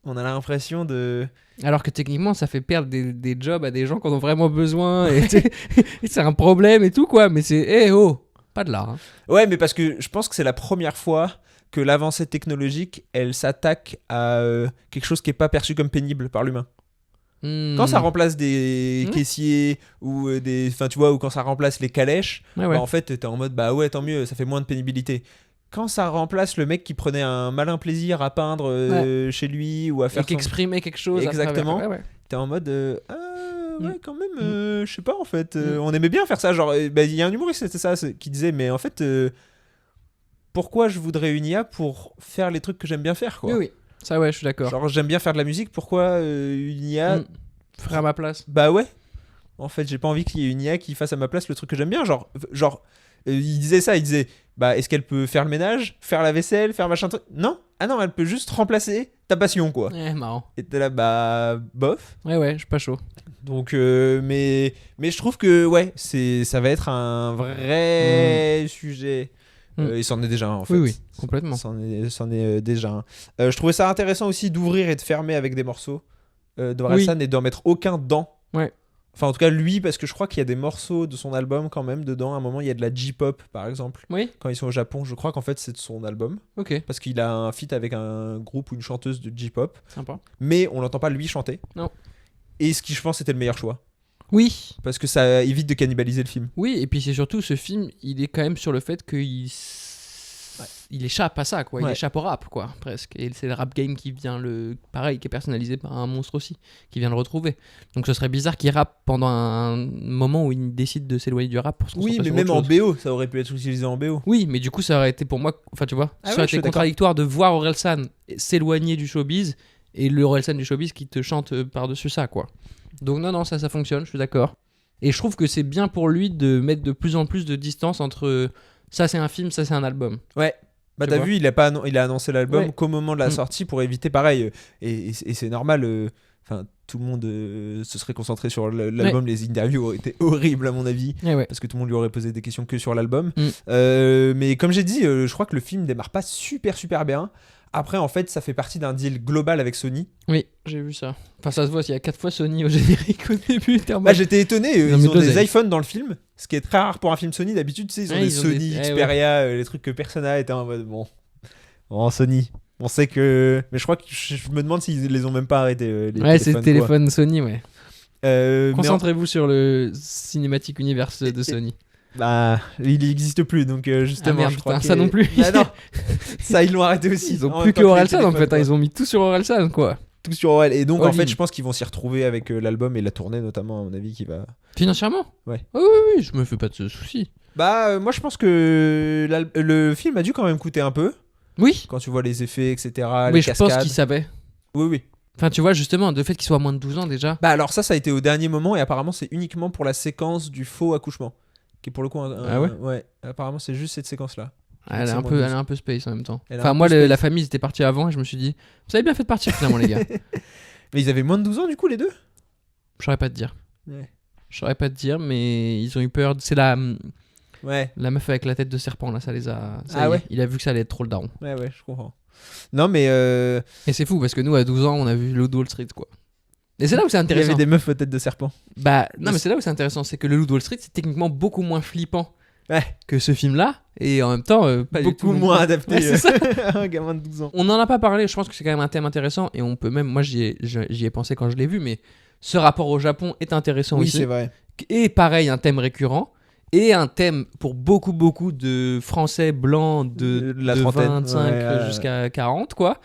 On a l'impression de. Alors que techniquement, ça fait perdre des jobs à des gens qui en ont vraiment besoin. Et, et c'est un problème et tout, quoi. Mais c'est, pas de l'art. Hein. Ouais, mais parce que je pense que c'est la première fois que l'avancée technologique, elle s'attaque à quelque chose qui est pas perçu comme pénible par l'humain. Quand ça remplace des caissiers ou enfin tu vois, ou quand ça remplace les calèches, Ouais, ouais. bah, en fait t'es en mode bah ouais tant mieux, ça fait moins de pénibilité. Quand ça remplace le mec qui prenait un malin plaisir à peindre chez lui ou à faire Et qu'exprimer quelque chose. à Exactement. travers. Ouais, ouais. t'es en mode ouais quand même je sais pas en fait Mm. on aimait bien faire ça genre il y a un humoriste c'était ça qui disait mais en fait pourquoi je voudrais une IA pour faire les trucs que j'aime bien faire quoi. Oui, oui. Ça, ouais, je suis d'accord. Genre j'aime bien faire de la musique, pourquoi une IA Ferait à ma place. Bah ouais. En fait, j'ai pas envie qu'il y ait une IA qui fasse à ma place le truc que j'aime bien. Genre il disait ça, il disait bah est-ce qu'elle peut faire le ménage, faire la vaisselle, faire machin truc. Non. Ah non, elle peut juste remplacer ta passion quoi. Ouais, marrant. Et t'es là bah bof. Ouais, je suis pas chaud. Donc mais je trouve que ouais, ça va être un vrai sujet. Et c'en est déjà un en fait. Oui, complètement. C'en est déjà un. Je trouvais ça intéressant aussi d'ouvrir et de fermer avec des morceaux d'Orelsan et d'en mettre aucun dedans. Ouais. Enfin, en tout cas, lui, parce que je crois qu'il y a des morceaux de son album quand même dedans. À un moment, il y a de la J-pop par exemple. Oui. Quand ils sont au Japon, je crois qu'en fait, c'est de son album. Ok, Parce qu'il a un feat avec un groupe ou une chanteuse de J-pop. sympa. Mais on l'entend pas lui chanter. Non. Et ce qui, je pense, était le meilleur choix. Oui. Parce que ça évite de cannibaliser le film. Oui, et puis c'est surtout ce film, il est quand même sur le fait qu'il il échappe à ça, quoi. Il Ouais. échappe au rap, quoi, presque. Et c'est le rap game qui vient pareil, qui est personnalisé par un monstre aussi, qui vient le retrouver. Donc ce serait bizarre qu'il rappe pendant un moment où il décide de s'éloigner du rap pour se Oui, concentrer mais sur même autre en chose. BO, ça aurait pu être utilisé en BO. Oui, mais du coup, ça aurait été pour moi, enfin tu vois, Ah ça ouais, aurait je suis été contradictoire de voir Orelsan s'éloigner du showbiz et le Orelsan du showbiz qui te chante par-dessus ça, quoi. Donc non, ça fonctionne, je suis d'accord. Et je trouve que c'est bien pour lui de mettre de plus en plus de distance entre ça c'est un film, ça c'est un album. Ouais. Bah Tu t'as vois. vu, il a annoncé l'album Ouais. qu'au moment de la sortie pour éviter pareil. Et c'est normal. Enfin, tout le monde se serait concentré sur l'album. Les interviews auraient été horribles à mon avis. Ouais. Parce que tout le monde lui aurait posé des questions que sur l'album. Mm. Mais comme j'ai dit, je crois que le film démarre pas super bien. Après, en fait, ça fait partie d'un deal global avec Sony. Oui, j'ai vu ça. Enfin, ça se voit, il y a 4 fois Sony au générique au début. Bah, j'étais étonné. Ils ont Ils mis ont de des l'oseille. iPhones dans le film, ce qui est très rare pour un film Sony. D'habitude, tu sais, ils ont Ouais, des ils ont Sony, des- ouais, Xperia, les trucs que personne n'a. Et en mode bon, Sony. On sait que. Mais je crois que je me demande s'ils les ont même pas arrêtés. Les Ouais, c'est le téléphones, quoi. téléphone Sony, ouais. Mais Concentrez-vous sur le Cinematic Universe de Sony. Bah, il n'existe plus, donc justement, Ah merde, je crois putain, que... ça non plus. Ah non, ça ils l'ont arrêté aussi. Ils ont En plus même que temps les Orelsan en téléphones, fait, quoi. ils ont mis tout sur Orelsan, quoi. Tout sur Orel. Et donc en All fait, in. je pense qu'ils vont s'y retrouver avec l'album et la tournée notamment, à mon avis, qui va. Financièrement. Ouais. Oui, je me fais pas de soucis. Bah, moi je pense que le film a dû quand même coûter un peu Oui, quand tu vois les effets, etc. mais les je cascades. pense qu'ils savaient. Oui. Enfin, tu vois, justement, de fait qu'il soit moins de 12 ans déjà. Bah alors ça a été au dernier moment et apparemment c'est uniquement pour la séquence du faux accouchement, qui est pour le coup Ah ouais. Ouais. Apparemment c'est juste cette séquence là. Elle est C'est un moins peu, de elle est un peu space en même temps. Elle est Enfin, un moi, peu space. la famille, ils étaient partis avant et je me suis dit, vous avez bien fait de partir finalement, les gars. Mais ils avaient moins de 12 ans du coup les deux. Je saurais pas te dire. Ouais. Je saurais pas te dire, mais ils ont eu peur. C'est la Ouais. meuf avec la tête de serpent, là, ça les a. Ça Ah y est, ouais. il a vu que ça allait être trop le daron. Ouais, je comprends. Non, mais Et c'est fou parce que nous, à 12 ans, on a vu Loup de Wall Street, quoi. Et c'est là où c'est il y intéressant. avait des meufs aux têtes de serpent. Bah, non, mais c'est là où c'est intéressant. C'est que le Loup de Wall Street, c'est techniquement beaucoup moins flippant Ouais. que ce film-là. Et en même temps, pas du Beaucoup tout. moins adapté Ouais, c'est ça. à un gamin de 12 ans. On n'en a pas parlé. Je pense que c'est quand même un thème intéressant. Et on peut même. Moi, j'y ai pensé quand je l'ai vu. Mais ce rapport au Japon est intéressant Oui, aussi. c'est vrai. Et pareil, un thème récurrent. Et un thème pour beaucoup de Français blancs De la de trentaine. 25 Ouais. jusqu'à 40, quoi.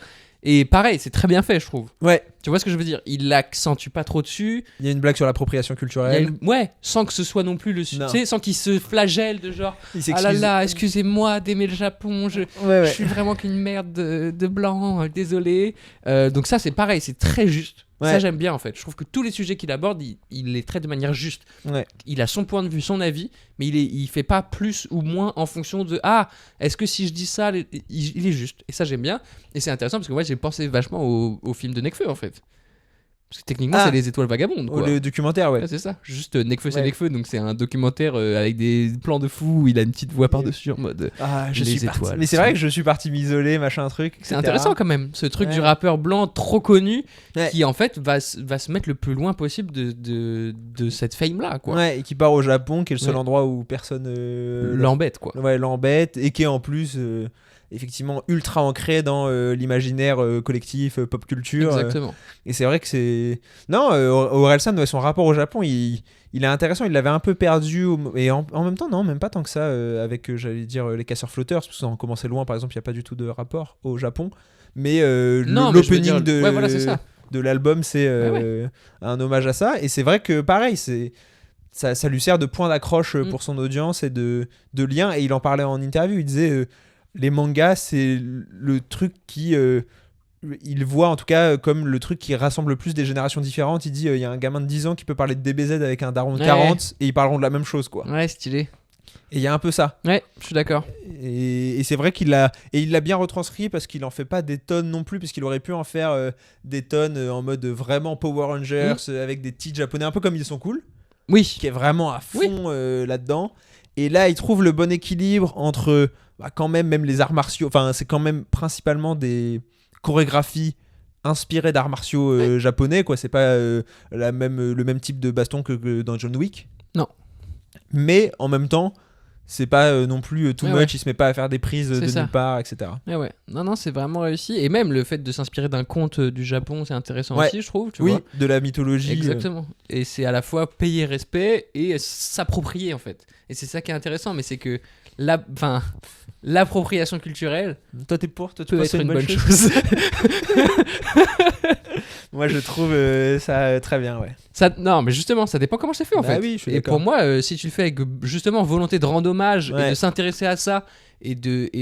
Et pareil, c'est très bien fait, je trouve. Ouais. Tu vois ce que je veux dire? Il l'accentue pas trop dessus. Il y a une blague sur l'appropriation Il y a culturelle. Ouais, sans que ce soit non plus le. Non. Tu sais, sans qu'il se flagelle de genre. Il Ah là s'excuse. là, excusez-moi d'aimer le Japon, je Ouais. suis vraiment qu'une merde de blanc, désolé. Donc ça, c'est pareil, c'est très juste. Ouais. Ça, j'aime bien en fait. Je trouve que tous les sujets qu'il aborde, il les traite de manière juste. Ouais. Il a son point de vue, son avis, mais il fait pas plus ou moins en fonction de ah, est-ce que si je dis ça, il est juste. Et ça, j'aime bien. Et c'est intéressant parce que moi, j'ai pensé vachement au film de Nekfeu en fait. Parce que techniquement, Ah. c'est les étoiles vagabondes. Quoi. Le documentaire, ouais. Ouais, c'est ça. Juste Nekfeu, c'est Ouais. Nekfeu. Donc c'est un documentaire avec des plans de fou où il a une petite voix par-dessus en mode. Ah, je Les suis parti. étoiles Mais c'est sont- vrai que je suis parti m'isoler, machin truc. C'est etc. intéressant quand même, ce truc Ouais. du rappeur blanc trop connu Ouais. qui en fait va se mettre le plus loin possible de cette fame là quoi. Ouais, et qui part au Japon, qui est le seul Ouais. endroit où personne L'embête quoi. ouais, l'embête, et qui est en plus effectivement ultra ancré dans l'imaginaire collectif, pop culture. Exactement. Et c'est vrai que c'est. Non, Orelsan, ouais, son rapport au Japon, il est intéressant. Il l'avait un peu perdu. Et en même temps, non, même pas tant que ça, avec, j'allais dire, les casseurs flotteurs, parce que ça en commençait loin, par exemple, il n'y a pas du tout de rapport au Japon. Mais Non, mais je veux l'opening dire- ouais, voilà, c'est ça. de l'album, c'est Ouais, un hommage à ça. Et c'est vrai que, pareil, ça lui sert de point d'accroche Mm. pour son audience et de lien. Et il en parlait en interview. Il disait les mangas, c'est le truc qui. Il voit en tout cas comme le truc qui rassemble le plus des générations différentes. Il dit il y a un gamin de 10 ans qui peut parler de DBZ avec un daron de Ouais. 40 et ils parleront de la même chose, quoi. Ouais, stylé. Et il y a un peu ça. Ouais, je suis d'accord. Et c'est vrai qu'il l'a bien retranscrit parce qu'il en fait pas des tonnes non plus, puisqu'il aurait pu en faire des tonnes en mode vraiment Power Rangers avec des titres japonais un peu comme Ils sont cool, Oui. qui est vraiment à fond là-dedans. Et là, il trouve le bon équilibre entre quand même les arts martiaux. Enfin, c'est quand même principalement des chorégraphies inspirées d'arts martiaux japonais, quoi. C'est pas le même type de baston que dans John Wick. Non. Mais en même temps, c'est pas non plus too Ouais, much. ouais. Il se met pas à faire des prises de ça. nulle part, etc. Ouais. Non, c'est vraiment réussi. Et même le fait de s'inspirer d'un conte du Japon, c'est intéressant Ouais. aussi, je trouve. Tu Oui, vois. de la mythologie. Exactement. Et c'est à la fois payer respect et s'approprier en fait. Et c'est ça qui est intéressant, mais c'est que l'appropriation culturelle Toi, t'es pour, toi, tu peut penses être que c'est une bonne chose. Moi, je trouve ça très bien, ouais. Non, mais justement, ça dépend comment c'est fait en Bah fait. oui, je suis et d'accord. pour moi, si tu le fais avec justement volonté de rendre hommage Ouais. et de s'intéresser à ça et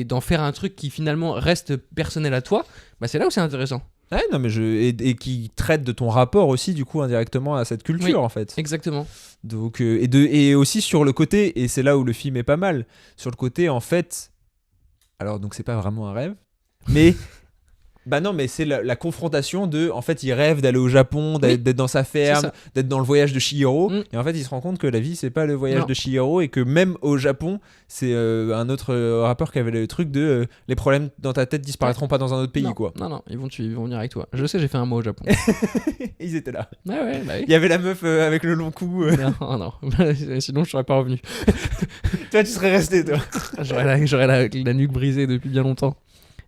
d'en faire un truc qui finalement reste personnel à toi, bah c'est là où c'est intéressant. Ouais, non, mais et qui traite de ton rapport aussi, du coup, indirectement à cette culture, Oui. en fait. Exactement. Donc, et aussi sur le côté, et c'est là où le film est pas mal, sur le côté, en fait. Alors, donc, c'est pas vraiment un rêve, mais. Bah non, mais c'est la confrontation de. En fait, il rêve d'aller au Japon, d'être dans sa ferme, ça. d'être dans le voyage de Chihiro. Mm. Et en fait, il se rend compte que la vie, c'est pas le voyage Non. de Chihiro. Et que même au Japon, c'est un autre rappeur qui avait le truc de les problèmes dans ta tête disparaîtront pas dans un autre pays, non. quoi. Non, ils vont venir avec toi. Je sais, j'ai fait un mois au Japon. Ils étaient là. Ouais, bah oui. Il y avait la meuf avec le long cou. Non. Sinon, je serais pas revenu. Toi, tu serais resté, toi. J'aurais la nuque brisée depuis bien longtemps.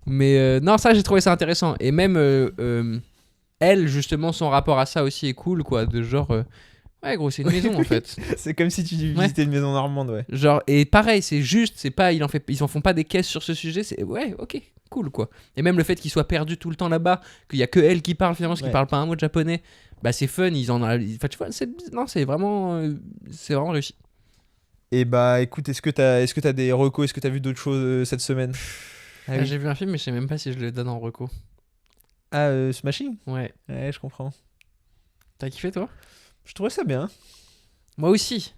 Mais non, ça, j'ai trouvé ça intéressant. Et même elle, justement, son rapport à ça aussi est cool, quoi. De genre, ouais, gros, c'est une maison en fait. C'est comme si tu visitais une maison normande, ouais. Genre, et pareil, c'est juste, c'est pas, ils en font pas des caisses sur ce sujet. C'est ouais, ok, cool, quoi. Et même le fait qu'il soit perdu tout le temps là-bas, qu'il y a que elle qui parle finalement, parce qu'il parle pas un mot de japonais. Bah, c'est fun. Enfin, tu vois, c'est vraiment réussi. Et bah, écoute, est-ce que t'as des recos, est-ce que t'as vu d'autres choses cette semaine? Ah, oui. J'ai vu un film, mais je sais même pas si je le donne en reco. Ah, Smashing? Ouais. Ouais, je comprends. T'as kiffé, toi? Je trouvais ça bien. Moi aussi.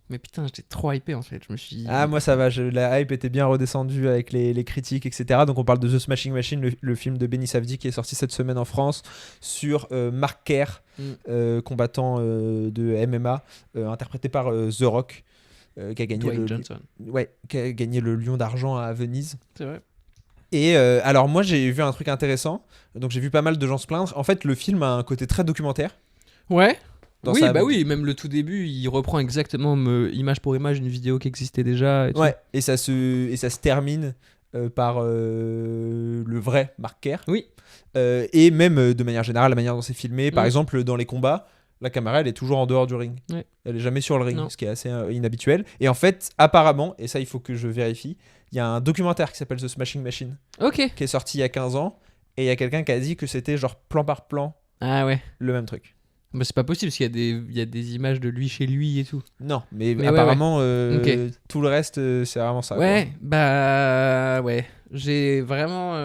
Mais putain, j'étais trop hypé en fait. Je me suis. Ah, moi ça va, la hype était bien redescendue avec les critiques, etc. Donc on parle de The Smashing Machine, le film de Benny Safdie qui est sorti cette semaine en France sur Mark Kerr, combattant de MMA, interprété par The Rock, qui a gagné qui a gagné le Lion d'argent à Venise. C'est vrai. Et alors moi j'ai vu un truc intéressant, donc j'ai vu pas mal de gens se plaindre. En fait le film a un côté très documentaire. Ouais. Oui, oui, même le tout début, il reprend exactement image pour image une vidéo qui existait déjà. Et tout. Ouais, et ça se termine par le vrai Mark Kerr. Oui. Et même de manière générale, la manière dont c'est filmé. Par Mm. exemple, dans les combats, la caméra elle est toujours en dehors du ring. Ouais. Elle est jamais sur le ring, Non. ce qui est assez inhabituel. Et en fait, apparemment, et ça il faut que je vérifie, il y a un documentaire qui s'appelle The Smashing Machine Ok. qui est sorti il y a 15 ans. Et il y a quelqu'un qui a dit que c'était genre plan par plan Ah ouais. le même truc. Bah, c'est pas possible parce qu'il y a des images de lui chez lui et tout. Non, mais ouais, apparemment, Ok. tout le reste, c'est vraiment ça. Ouais, quoi. bah ouais. J'ai vraiment.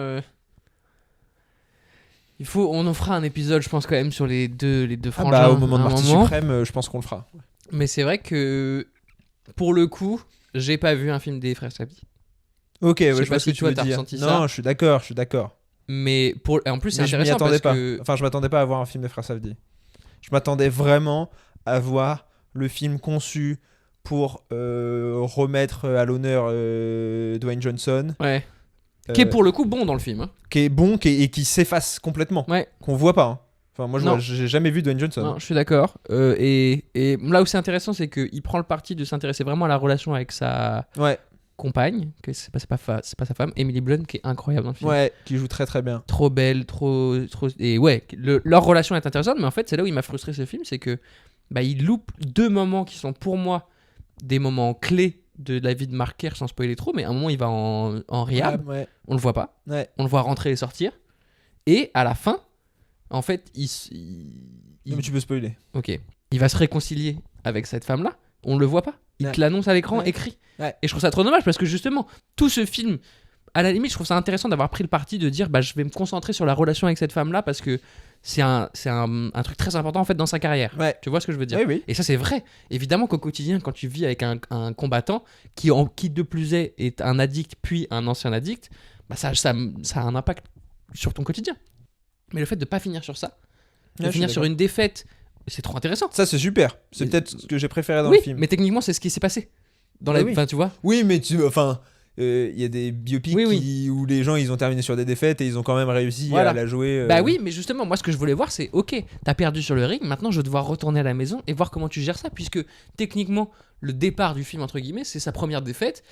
On en fera un épisode, je pense, quand même, sur les deux Ah frangins. bah, au moment de à un Marty moment. Suprême, je pense qu'on le fera. Mais c'est vrai que, pour le coup, j'ai pas vu un film des frères Safdie. Ok, Je ouais, sais je pas vois ce si que tu toi, veux t'as dire. ressenti Non, ça. je suis d'accord. Mais en plus, c'est Mais je m'y intéressant attendais parce pas. que. Enfin, je m'attendais pas à voir un film des frères Safdie. Je m'attendais vraiment à voir le film conçu pour remettre à l'honneur Dwayne Johnson. Ouais. Qui est pour le coup bon dans le film. Hein. Qui est bon et qui s'efface complètement. Ouais. Qu'on voit pas. Hein. Enfin, moi, Non. j'ai jamais vu Dwayne Johnson. Non, je suis d'accord. Et là où c'est intéressant, c'est qu'il prend le parti de s'intéresser vraiment à la relation avec sa Ouais, compagne, que c'est pas sa femme, Emily Blunt, qui est incroyable dans le film. ouais, qui joue très très bien. Trop belle, trop. Et ouais, leur relation est intéressante, mais en fait, c'est là où il m'a frustré ce film, c'est que il loupe deux moments qui sont pour moi des moments clés de la vie de Mark Kerr, sans spoiler trop, mais à un moment, il va en rehab, Ouais, on le voit pas, ouais. on le voit rentrer et sortir, et à la fin, en fait, Non, mais tu peux spoiler. Ok. Il va se réconcilier avec cette femme-là. On le voit pas. Il te l'annonce à l'écran, écrit. Ouais. Et je trouve ça trop dommage parce que justement, tout ce film, à la limite, je trouve ça intéressant d'avoir pris le parti de dire je vais me concentrer sur la relation avec cette femme-là parce que c'est un truc très important en fait dans sa carrière. Ouais. Tu vois ce que je veux dire? Oui, oui. Et ça, c'est vrai. Évidemment qu'au quotidien, quand tu vis avec un combattant qui de plus est un addict puis un ancien addict, ça a un impact sur ton quotidien. Mais le fait de pas finir sur ça, de finir sur une défaite, c'est trop intéressant. Ça, c'est super. C'est peut-être ce que j'ai préféré dans Oui, le film. mais techniquement, c'est ce qui s'est passé. Oui. Enfin, tu vois. Oui, mais il y a des biopics où les gens ils ont terminé sur des défaites et ils ont quand même réussi à la jouer. Bah oui, mais justement, moi ce que je voulais voir, c'est ok, t'as perdu sur le ring, maintenant je vais devoir retourner à la maison et voir comment tu gères ça, puisque techniquement, le départ du film, entre guillemets, c'est sa première défaite.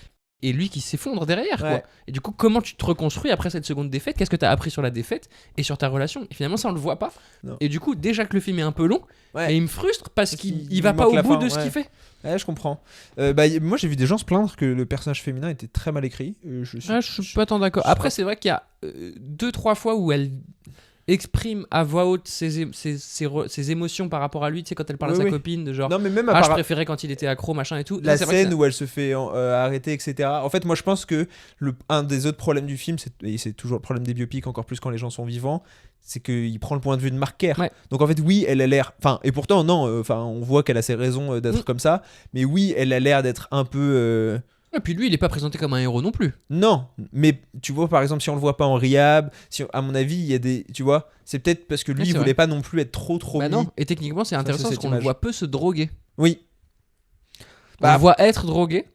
Et lui qui s'effondre derrière, quoi. Ouais. Et du coup, comment tu te reconstruis après cette seconde défaite? Qu'est-ce que tu as appris sur la défaite et sur ta relation? Et finalement, ça, on le voit pas. Non. Et du coup, déjà que le film est un peu long, Ouais. et il me frustre parce qu'il qu'il va pas manque au la bout fin, de ce ouais. qu'il fait. Ouais, je comprends. Moi, j'ai vu des gens se plaindre que le personnage féminin était très mal écrit. Je suis Je suis pas tant d'accord. Après, c'est vrai qu'il y a 2-3 fois où elle exprime à voix haute ses émotions par rapport à lui, tu sais, quand elle parle à Oui, sa oui. copine, de genre Non, mais même ah, je appara- préférais quand il était accro, machin et tout. la Ça, c'est vrai que scène où elle se fait arrêter, etc. En fait, moi, je pense que un des autres problèmes du film, et c'est toujours le problème des biopics, encore plus quand les gens sont vivants, c'est qu'il prend le point de vue de Mark Kerr. Ouais. Donc en fait, oui, elle a l'air. Enfin, et pourtant, non. On voit qu'elle a ses raisons d'être comme ça. Mais oui, elle a l'air d'être un peu. Et puis lui, il est pas présenté comme un héros non plus. Non, mais tu vois, par exemple, si on le voit pas en rehab, à mon avis, il y a des. Tu vois, c'est peut-être parce que lui, Ouais, il c'est voulait vrai. pas non plus être trop Bah mis. non. Et techniquement, c'est intéressant parce cette qu'on le image. voit peu se droguer. Oui. On Bah, le voit être drogué,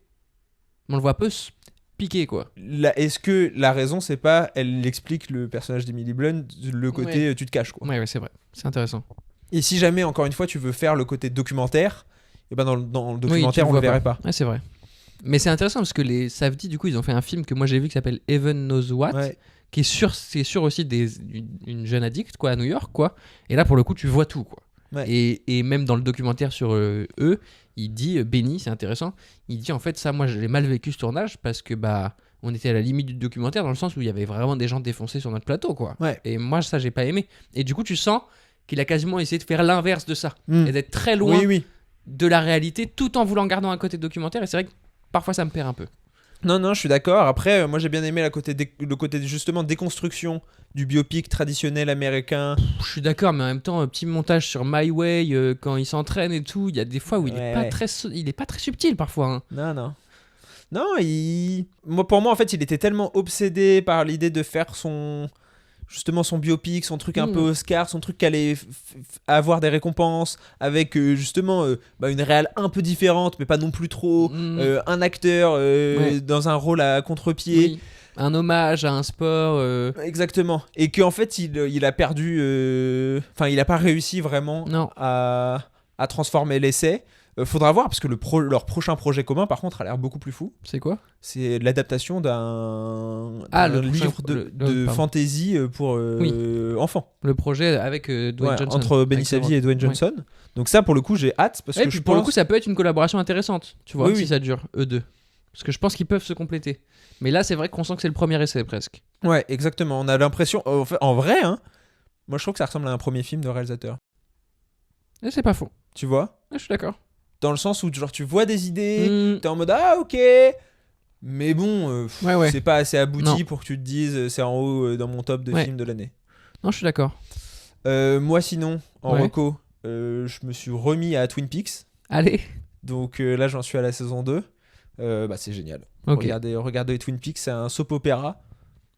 mais on le voit peu se piquer, quoi. Est-ce que la raison, c'est pas. Elle explique le personnage d'Emily Blunt, le côté Ouais. tu te caches, quoi. Ouais, c'est vrai. C'est intéressant. Et si jamais, encore une fois, tu veux faire le côté documentaire, et ben dans le Oui, documentaire, tu on le vois verrait pas. Ouais, c'est vrai. Mais c'est intéressant parce que les Safdie, du coup, ils ont fait un film que moi j'ai vu qui s'appelle Heaven Knows What, Ouais. qui est sur aussi une jeune addict, quoi, à New York, quoi. Et là, pour le coup, tu vois tout, quoi. Ouais. Et même dans le documentaire sur eux, il dit, Benny, c'est intéressant, il dit en fait, ça, moi, j'ai mal vécu ce tournage parce que, bah, on était à la limite du documentaire dans le sens où il y avait vraiment des gens défoncés sur notre plateau, quoi. Ouais. Et moi, ça, j'ai pas aimé. Et du coup, tu sens qu'il a quasiment essayé de faire l'inverse de ça Mm. et d'être très loin Oui, oui. de la réalité tout en voulant garder un côté documentaire. Et c'est vrai que parfois, ça me perd un peu. Non, je suis d'accord. Après, moi, j'ai bien aimé le côté justement déconstruction du biopic traditionnel américain. Je suis d'accord, mais en même temps, petit montage sur My Way quand il s'entraîne et tout, il y a des fois où il est pas très subtil parfois. Hein. Non. Pour moi, en fait, il était tellement obsédé par l'idée de faire justement son biopic, son truc un peu Oscar, son truc qui allait avoir des récompenses, avec justement une réal un peu différente, mais pas non plus trop, un acteur dans un rôle à contre-pied. Oui. Un hommage à un sport. Exactement. Et qu'en fait, il a perdu... Enfin, il a pas réussi vraiment Non. à transformer l'essai. Faudra voir, parce que leur prochain projet commun, par contre, a l'air beaucoup plus fou. C'est quoi? C'est l'adaptation d'un le livre prochain- de pardon. fantasy pour enfants. Le projet avec Dwayne Ouais, Johnson. entre Benny Avec Savy et Dwayne Johnson. Donc ça, pour le coup, j'ai hâte, parce Et que puis je pour le pense... coup, ça peut être une collaboration intéressante, tu vois, Oui, si oui. ça dure, eux deux. Parce que je pense qu'ils peuvent se compléter. Mais là, c'est vrai qu'on sent que c'est le premier essai presque. Ouais, exactement. On a l'impression... En vrai, hein, moi, je trouve que ça ressemble à un premier film de réalisateur. Et c'est pas faux. Tu vois? Je suis d'accord. Dans le sens où, genre, tu vois des idées... Mm. T'es en mode ah ok, mais bon Ouais. c'est pas assez abouti Non. pour que tu te dises c'est en haut dans mon top de Ouais. films de l'année. Non, je suis d'accord. Moi sinon en Ouais. reco je me suis remis à Twin Peaks, Allez. donc là j'en suis à la saison 2. C'est génial. Ok. Regardez Twin Peaks, c'est un soap opéra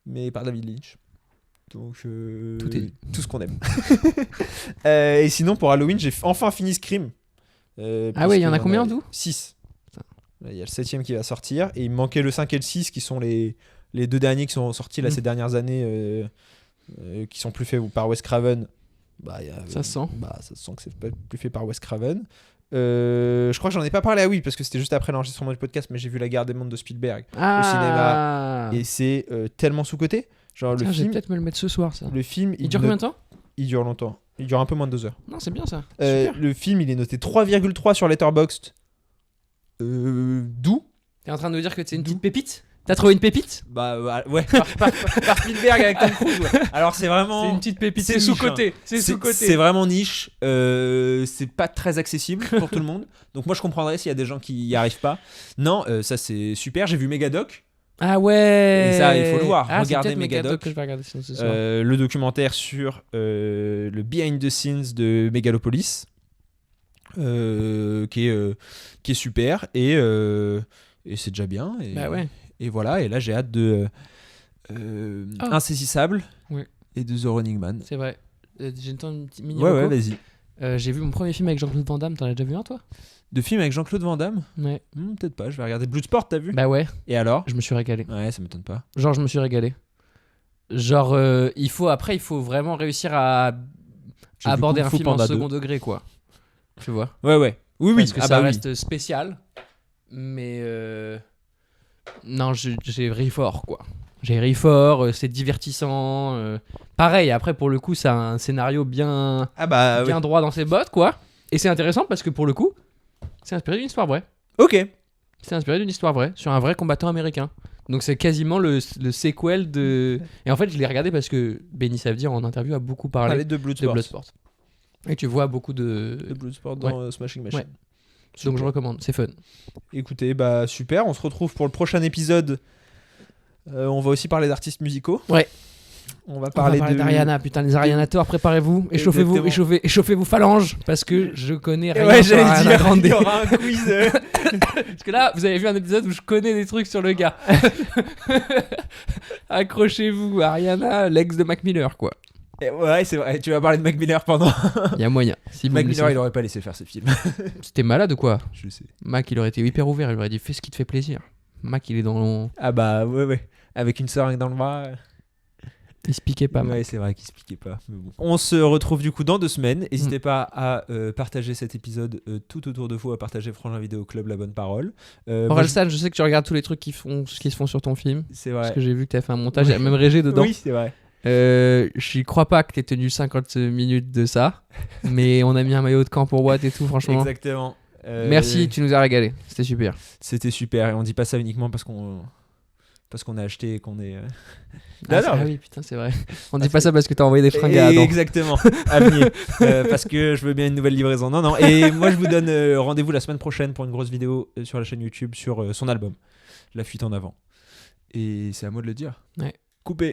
mais par David Lynch, donc Tout est dit. tout ce qu'on aime. Et sinon pour Halloween j'ai enfin fini Scream. Ah ouais, il y en a combien en tout 6. Il y a le 7ème qui va sortir et il me manquait le 5 et le 6 qui sont les deux derniers qui sont sortis là ces dernières années, qui sont plus faits par Wes Craven. Ça se sent. Ça se sent que c'est pas plus fait par Wes Craven. Je crois que j'en ai pas parlé à oui parce que c'était juste après l'enregistrement du podcast, mais j'ai vu La Guerre des Mondes de Spielberg Ah. et c'est tellement sous-côté. Genre Tiens, le je vais film, peut-être me le mettre ce soir, ça. le film Il dure combien de temps? Il dure longtemps. Il dure un peu moins de 2 heures. Non, c'est bien ça. Super. Le film il est noté 3,3 sur Letterboxd. D'où T'es en train de nous dire que c'est une petite pépite? T'as trouvé une pépite? Ouais, par Spielberg avec Tom Cruise. Ouais. Alors c'est vraiment. C'est une petite pépite. c'est C'est niche, sous-côté. C'est sous-côté. C'est vraiment niche. C'est pas très accessible pour tout le monde. Donc moi je comprendrais s'il y a des gens qui y arrivent pas. Non, ça c'est super. J'ai vu Megadoc. Ah ouais. Et ça, il faut le voir. Ah, Regardez c'est peut-être Megadoc. que je vais regarder ce soir. Le documentaire sur le behind the scenes de Megalopolis, qui est super et c'est déjà bien. Et, Bah ouais. et voilà. Et là j'ai hâte de Insaisissable Ouais. et de The Running Man. C'est vrai. J'ai une petite mini Ouais, reco. vas-y. J'ai vu mon premier film avec Jean-Claude Van Damme. T'en as déjà vu un, toi? De film avec Jean-Claude Van Damme? Ouais. Peut-être pas, je vais regarder Bloodsport, t'as vu? Bah ouais. Et alors? Je me suis régalé. Ouais, ça m'étonne pas. Genre, je me suis régalé. Genre, il faut vraiment réussir à J'ai vu aborder Kung un Fu film en Panda 2. second degré, quoi. Tu vois? Ouais. Oui. Parce que Ah ça bah oui. reste spécial. Mais non, j'ai ri fort, quoi. J'ai ri fort, c'est divertissant. Pareil, après, pour le coup, ça a un scénario bien Ouais. droit dans ses bottes, quoi. Et c'est intéressant parce que pour le coup, c'est inspiré d'une histoire vraie. Ok. C'est inspiré d'une histoire vraie sur un vrai combattant américain. Donc c'est quasiment le sequel de. Et en fait, je l'ai regardé parce que Benny Safdie en interview a beaucoup parlé Parler de Bloodsport. Et tu vois beaucoup de. De Bloodsport dans Smashing Machine. Ouais. Donc je recommande, c'est fun. Écoutez, bah super, on se retrouve pour le prochain épisode. On va aussi parler d'artistes musicaux. Ouais. On va parler d'Ariana, putain, les Arianators, préparez-vous, Exactement. échauffez-vous phalanges, parce que je connais rien Ouais, sur j'allais Ariana dire, Grande. il y aura un quiz. Parce que là, vous avez vu un épisode où je connais des trucs sur le gars. Accrochez-vous, Ariana, l'ex de Mac Miller, quoi. Ouais, c'est vrai, tu vas parler de Mac Miller pendant. Il y a moyen. Si Mac vous me Miller, laissez- il aurait pas laissé faire ce film. C'était malade ou quoi? Je sais. Mac, il aurait été hyper ouvert, il aurait dit fais ce qui te fait plaisir. Mac, il est dans. Ah bah ouais. Avec une seringue dans le bras. Il se piquait pas mal. Ouais, c'est vrai qu'il se piquait pas. Mais bon. On se retrouve du coup dans 2 semaines. N'hésitez pas à partager cet épisode tout autour de vous, à partager Frangin Vidéo Club La Bonne Parole. Moi, Orelsan, je sais que tu regardes tous les trucs qui se font sur ton film. c'est Parce vrai. que j'ai vu que t'as fait un montage, il y a même Régé dedans. Oui, c'est vrai. Je crois pas que t'aies tenu 50 minutes de ça, mais on a mis un maillot de camp pour Watt et tout, franchement. Exactement. Merci, tu nous as régalé, c'était super. C'était super et on dit pas ça uniquement parce qu'on a acheté et qu'on est. Ah, non, ah oui, putain, c'est vrai. On dit pas ça parce que t'as envoyé des fringues à Adam. Exactement. Avenir. Parce que je veux bien une nouvelle livraison. Non. Et moi je vous donne rendez-vous la semaine prochaine pour une grosse vidéo sur la chaîne YouTube sur son album, La Fuite en avant. Et c'est à moi de le dire. Ouais. Coupé.